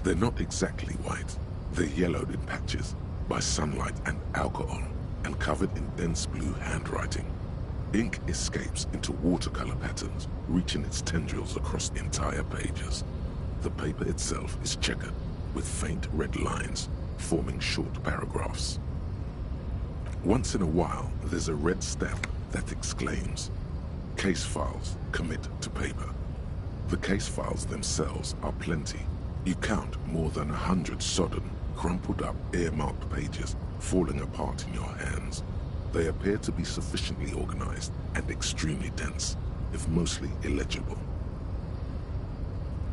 They're not exactly white. They're yellowed in patches by sunlight and alcohol, and covered in dense blue handwriting. Ink escapes into watercolor patterns, reaching its tendrils across entire pages. The paper itself is checkered, with faint red lines forming short paragraphs. Once in a while, there's a red stamp that exclaims, "Case files commit to paper." The case files themselves are plenty. You count more than 100 sodden, crumpled up, earmarked pages falling apart in your hands. They appear to be sufficiently organized and extremely dense, if mostly illegible.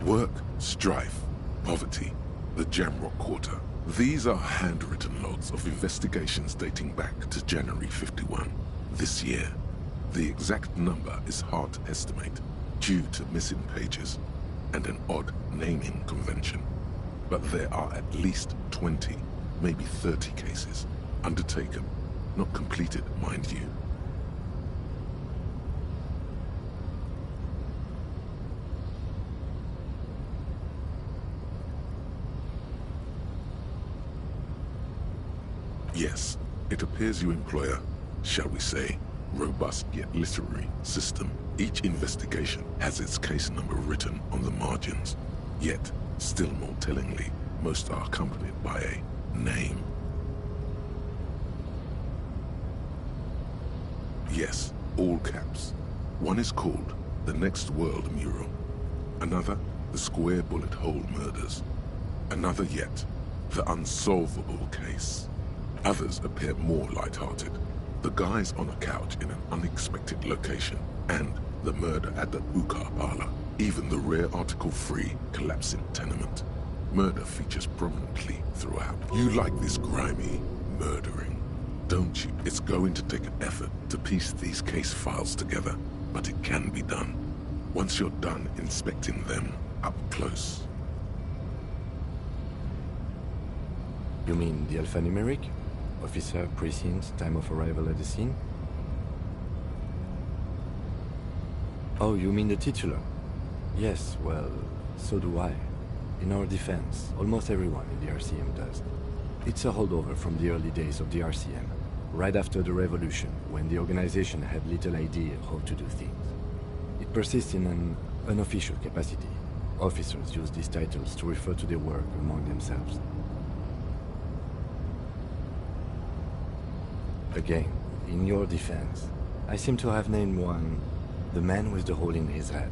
Work, strife, poverty, the Jamrock Quarter. These are handwritten logs of investigations dating back to January 51, this year. The exact number is hard to estimate due to missing pages and an odd naming convention. But there are at least 20, maybe 30 cases undertaken, not completed, mind you. Yes, it appears you employ a, shall we say, robust yet literary system. Each investigation has its case number written on the margins. Yet, still more tellingly, most are accompanied by a name. Yes, all caps. One is called The Next World Mural. Another, The Square Bullet Hole Murders. Another yet, The Unsolvable Case. Others appear more light-hearted. The guys on a couch in an unexpected location, and the murder at the hookah parlor. Even the rare article-free collapsing tenement. Murder features prominently throughout. You like this grimy murdering, don't you? It's going to take an effort to piece these case files together, but it can be done. Once you're done inspecting them up close. You mean the alphanumeric? Officer, precinct, time of arrival at the scene? Oh, you mean the titular? Yes, well, so do I. In our defense, almost everyone in the RCM does. It's a holdover from the early days of the RCM, right after the revolution, when the organization had little idea how to do things. It persists in an unofficial capacity. Officers use these titles to refer to their work among themselves. Again, in your defense, I seem to have named one the man with the hole in his head.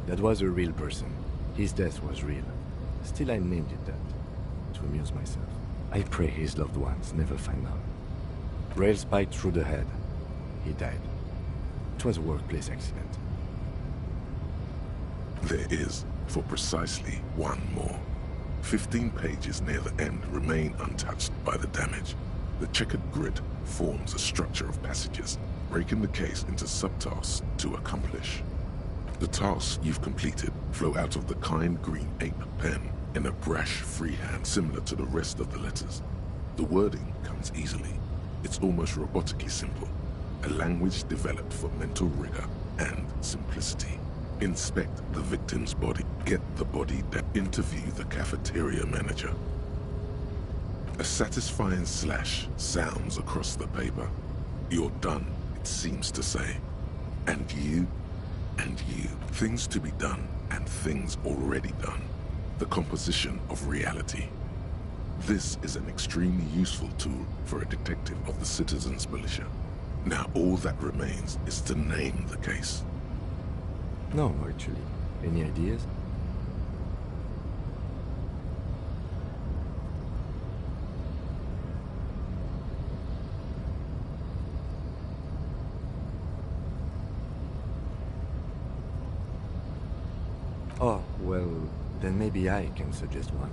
That was a real person. His death was real. Still, I named it that, to amuse myself. I pray his loved ones never find out. Rail spiked through the head. He died. It was a workplace accident. There is, for precisely one more. 15 pages near the end remain untouched by the damage. The checkered grid forms a structure of passages, breaking the case into subtasks to accomplish. The tasks you've completed flow out of the kind green ape pen in a brash freehand similar to the rest of the letters. The wording comes easily. It's almost robotically simple, a language developed for mental rigor and simplicity. Inspect the victim's body, get the body down, interview the cafeteria manager. A satisfying slash sounds across the paper. You're done, it seems to say. And you, and you. Things to be done, and things already done. The composition of reality. This is an extremely useful tool for a detective of the Citizens Militia. Now all that remains is to name the case. No, actually. Any ideas? Well, then maybe I can suggest one.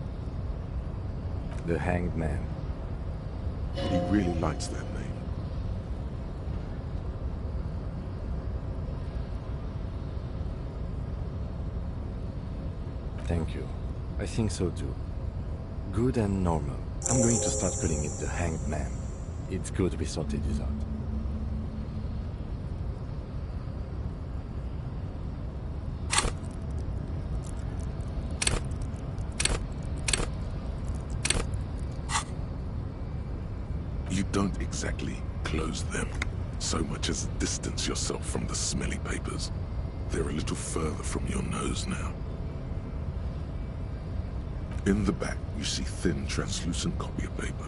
The Hanged Man. He really likes that name. Thank you. I think so too. Good and normal. I'm going to start calling it the Hanged Man. It's good we sorted this out. You don't exactly close them, so much as distance yourself from the smelly papers. They're a little further from your nose now. In the back, you see thin, translucent copy of paper.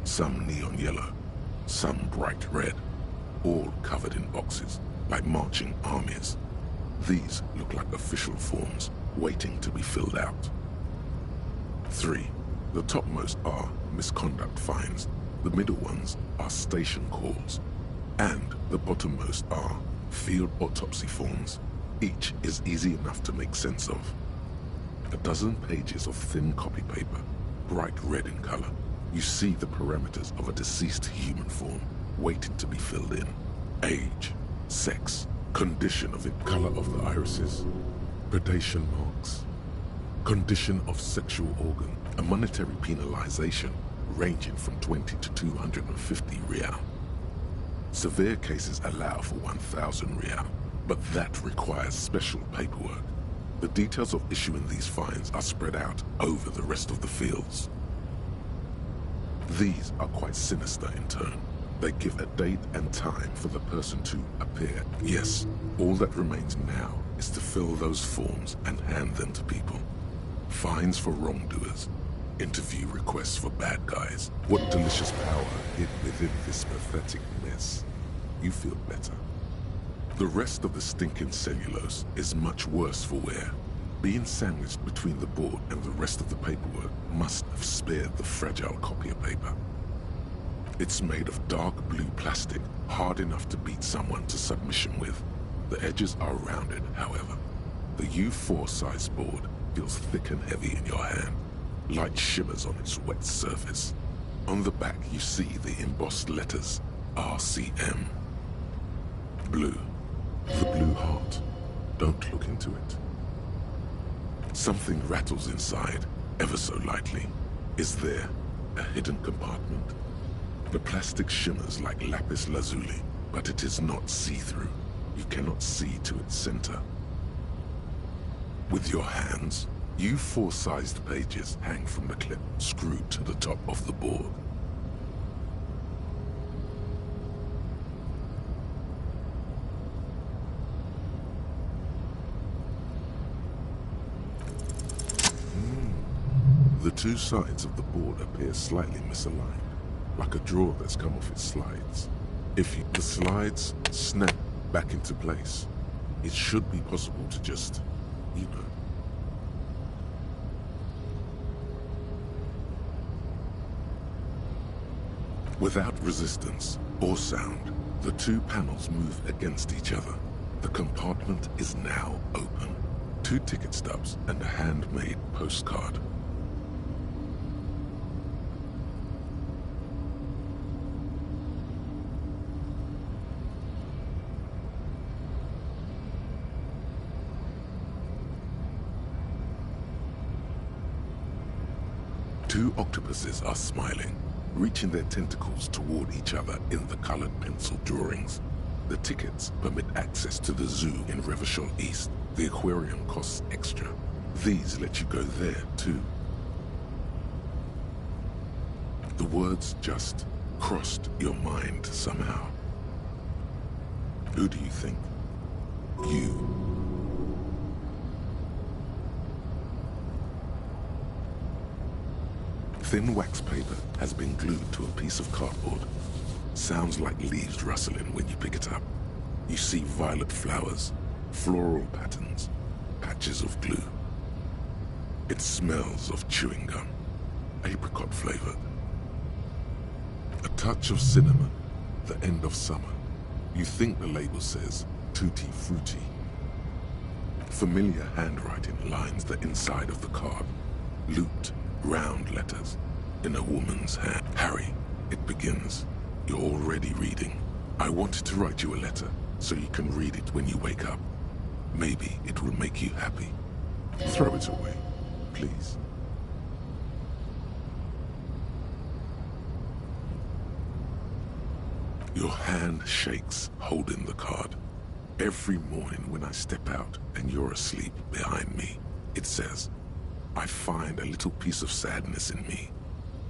Some neon yellow, some bright red, all covered in boxes, like marching armies. These look like official forms, waiting to be filled out. 3. The topmost are misconduct fines. The middle ones are station calls. And the bottommost are field autopsy forms. Each is easy enough to make sense of. A dozen pages of thin copy paper, bright red in color. You see the parameters of a deceased human form, waiting to be filled in. Age, sex, condition of it, color of the irises, predation marks, condition of sexual organ, a monetary penalization ranging from 20 to 250 real. Severe cases allow for 1,000 real, but that requires special paperwork. The details of issuing these fines are spread out over the rest of the fields. These are quite sinister in turn. They give a date and time for the person to appear. Yes, all that remains now is to fill those forms and hand them to people. Fines for wrongdoers. Interview requests for bad guys. What delicious power hid within this pathetic mess. You feel better. The rest of the stinking cellulose is much worse for wear. Being sandwiched between the board and the rest of the paperwork must have spared the fragile copier paper. It's made of dark blue plastic, hard enough to beat someone to submission with. The edges are rounded, however. The U4 size board feels thick and heavy in your hand. Light shimmers on its wet surface. On the back you see the embossed letters, RCM. Blue. The blue heart. Don't look into it. Something rattles inside, ever so lightly. Is there a hidden compartment? The plastic shimmers like lapis lazuli, but it is not see-through. You cannot see to its center. With your hands, U4-sized pages hang from the clip screwed to the top of the board. The two sides of the board appear slightly misaligned, like a drawer that's come off its slides. If the slides snap back into place, it should be possible to just, you know. Without resistance or sound, the two panels move against each other. The compartment is now open. 2 ticket stubs and a handmade postcard. Two octopuses are smiling, reaching their tentacles toward each other in the colored pencil drawings. The tickets permit access to the zoo in Revachol East. The aquarium costs extra. These let you go there, too. The words just crossed your mind somehow. Who do you think? You. Thin wax paper has been glued to a piece of cardboard. Sounds like leaves rustling when you pick it up. You see violet flowers, floral patterns, patches of glue. It smells of chewing gum, apricot flavored. A touch of cinnamon, the end of summer. You think the label says tutti frutti. Familiar handwriting lines the inside of the card. Looped, round letters in a woman's hand. Harry, it begins. You're already reading. I wanted to write you a letter so you can read it when you wake up. Maybe it will make you happy. Throw it away, please. Your hand shakes holding the card. Every morning when I step out and you're asleep behind me, it says, I find a little piece of sadness in me.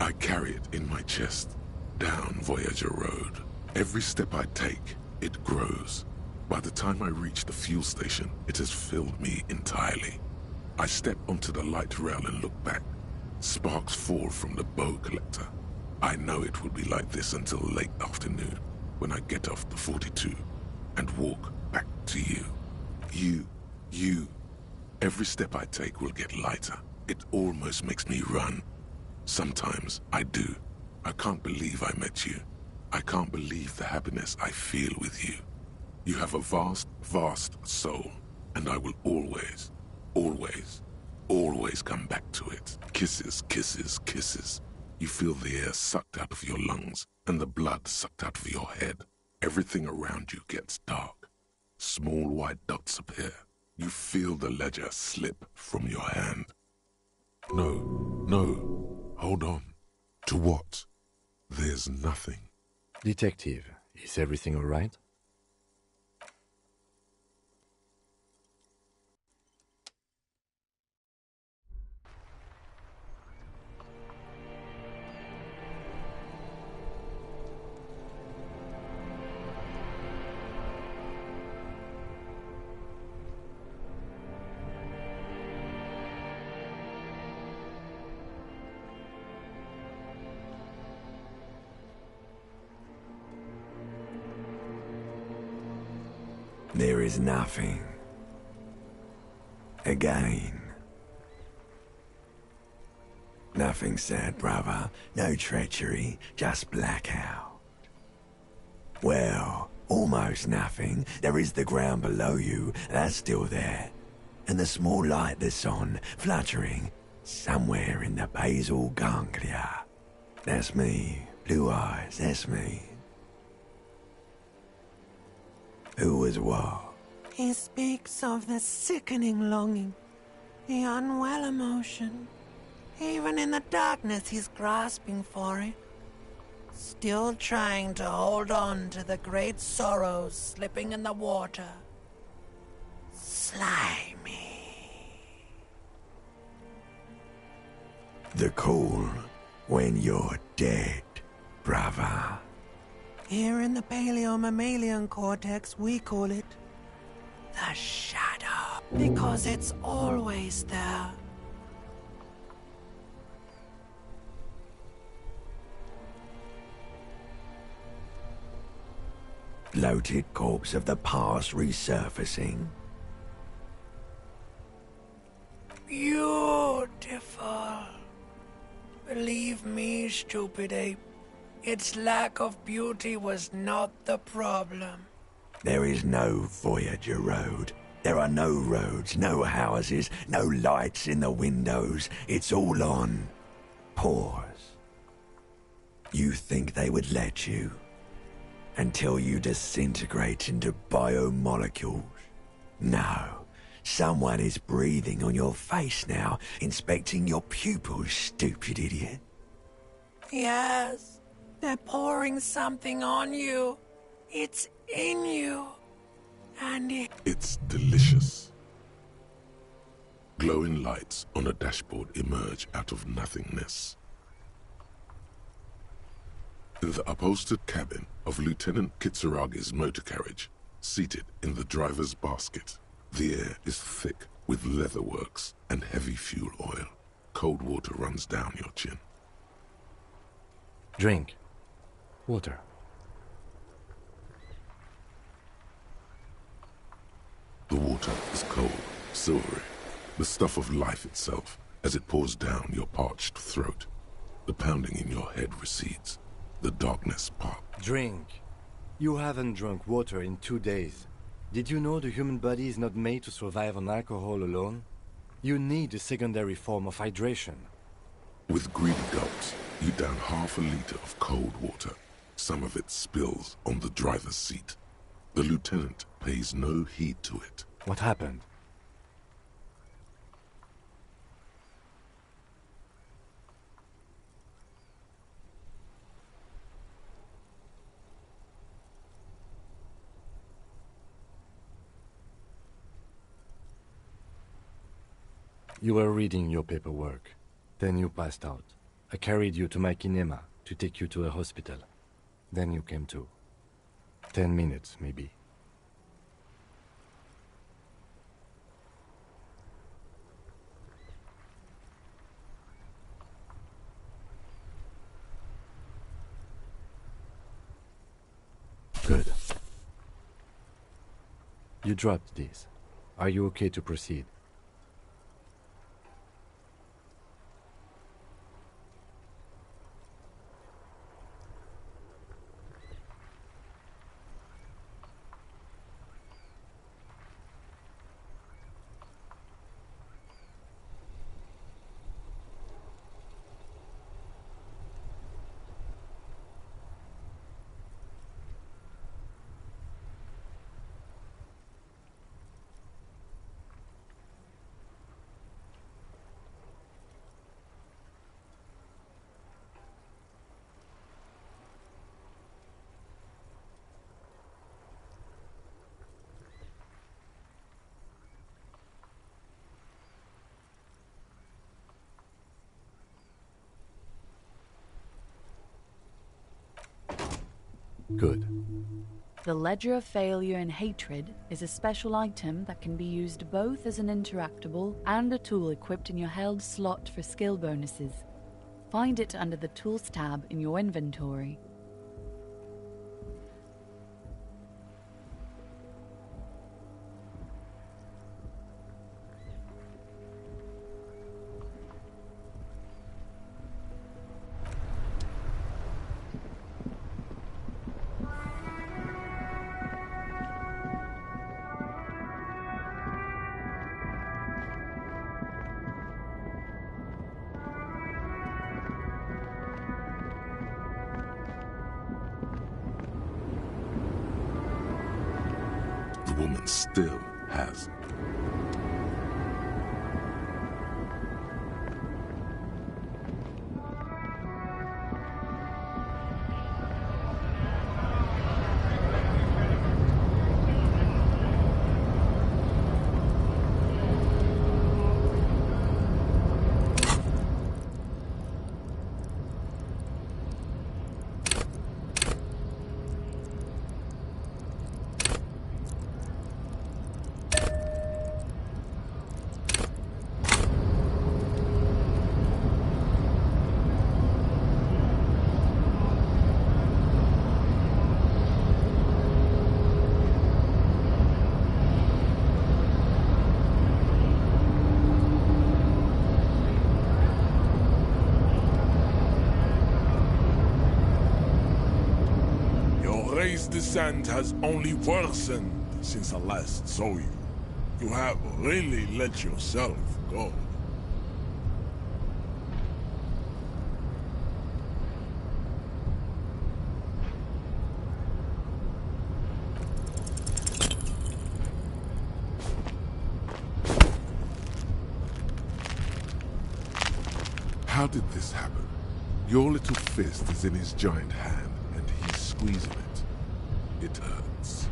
I carry it in my chest, down Voyager Road. Every step I take, it grows. By the time I reach the fuel station, it has filled me entirely. I step onto the light rail and look back. Sparks fall from the bow collector. I know it will be like this until late afternoon, when I get off the 42 and walk back to you. You. Every step I take will get lighter. It almost makes me run. Sometimes I do. I can't believe I met you. I can't believe the happiness I feel with you. You have a vast, vast soul, and I will always, always, always come back to it. Kisses, kisses, kisses. You feel the air sucked out of your lungs and the blood sucked out of your head. Everything around you gets dark. Small white dots appear. You feel the ledger slip from your hand. No, hold on. To what? There's nothing. Detective, is everything all right? There is nothing. Again. Nothing sad, brother. No treachery, just blackout. Well, almost nothing. There is the ground below you, that's still there. And the small light that's on, fluttering, somewhere in the basal ganglia. That's me. Blue eyes, that's me. Who was what? He speaks of the sickening longing, the unwell emotion. Even in the darkness, he's grasping for it. Still trying to hold on to the great sorrows slipping in the water. Slimy. The call when you're dead, brother. Here in the paleo-mammalian cortex, we call it the shadow, because it's always there. Bloated corpse of the past resurfacing. Beautiful. Believe me, stupid ape. Its lack of beauty was not the problem. There is no Voyager Road. There are no roads, no houses, no lights in the windows. It's all on pause. You think they would let you? Until you disintegrate into biomolecules? No. Someone is breathing on your face now, inspecting your pupils, stupid idiot. Yes. They're pouring something on you. It's in you. And it's delicious. Glowing lights on a dashboard emerge out of nothingness. In the upholstered cabin of Lieutenant Kitsuragi's motor carriage, seated in the driver's basket, the air is thick with leatherworks and heavy fuel oil. Cold water runs down your chin. Drink. Water. The water is cold, silvery, the stuff of life itself as it pours down your parched throat. The pounding in your head recedes. The darkness parts. Drink. You haven't drunk water in 2 days. Did you know the human body is not made to survive on alcohol alone? You need a secondary form of hydration. With greedy gulps, you down half a liter of cold water. Some of it spills on the driver's seat. The lieutenant pays no heed to it. What happened? You were reading your paperwork. Then you passed out. I carried you to my kinema to take you to a hospital. Then you came to. 10 minutes, maybe. Good. You dropped these. Are you okay to proceed? Good. The Ledger of Failure and Hatred is a special item that can be used both as an interactable and a tool equipped in your held slot for skill bonuses. Find it under the Tools tab in your inventory. The woman still has. Race descent has only worsened since I last saw you. You have really let yourself go. How did this happen? Your little fist is in his giant hand, and he's squeezing it. It hurts.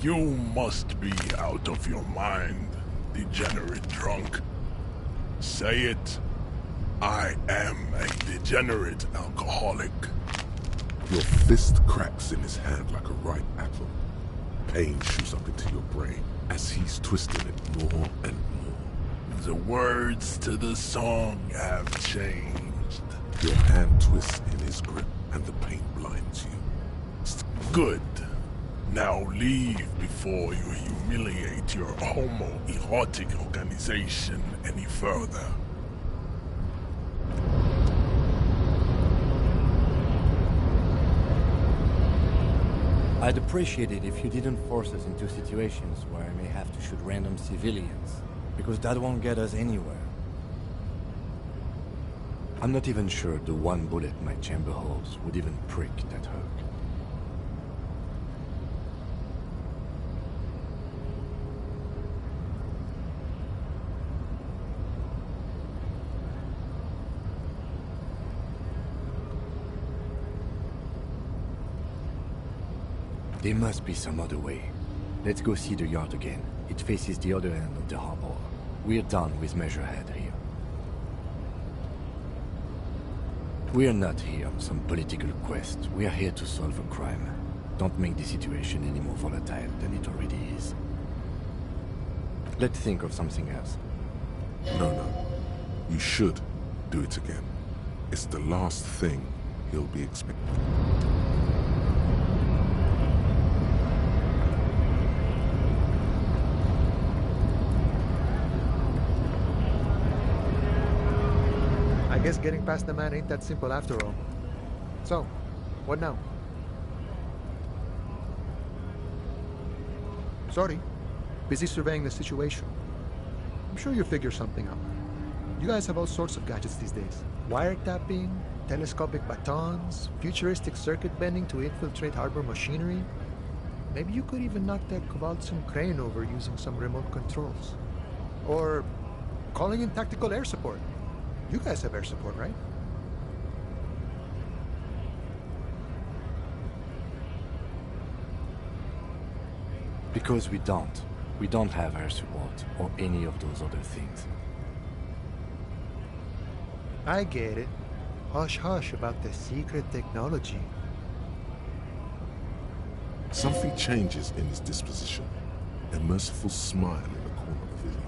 You must be out of your mind, degenerate drunk. Say it. I am a degenerate alcoholic. Your fist cracks in his hand like a ripe apple. Pain shoots up into your brain as he's twisting it more and more. The words to the song have changed. Your hand twists in his grip and the pain blinds you. Good. Now leave before you humiliate your homoerotic organization any further. I'd appreciate it if you didn't force us into situations where I may have to shoot random civilians, because that won't get us anywhere. I'm not even sure the one bullet my chamber holds would even prick that hook. There must be some other way. Let's go see the yard again. It faces the other end of the harbor. We're done with Measurehead here. We're not here on some political quest. We're here to solve a crime. Don't make the situation any more volatile than it already is. Let's think of something else. No. You should do it again. It's the last thing he'll be expecting. I guess getting past the man ain't that simple after all. So, what now? Sorry. Busy surveying the situation. I'm sure you'll figure something out. You guys have all sorts of gadgets these days. Wiretapping, telescopic batons, futuristic circuit bending to infiltrate harbor machinery. Maybe you could even knock that Kowalczyk crane over using some remote controls. Or calling in tactical air support. You guys have air support, right? Because we don't. We don't have air support or any of those other things. I get it. Hush hush about the secret technology. Something changes in his disposition. A merciful smile in the corner of his eye.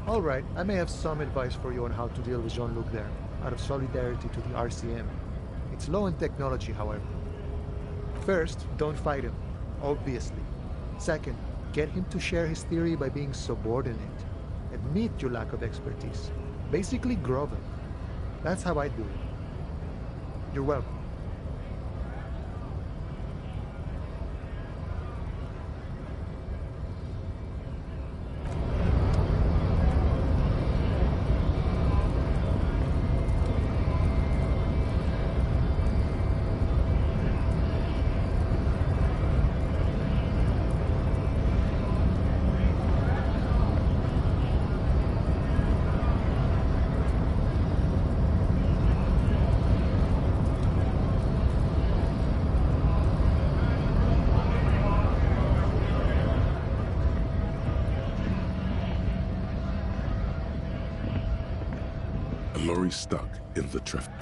All right, I may have some advice for you on how to deal with Jean-Luc there, out of solidarity to the RCM. It's low in technology, however. First, don't fight him, obviously. Second, get him to share his theory by being subordinate. Admit your lack of expertise. Basically grovel. That's how I do it. You're welcome. A lorry stuck in the traffic.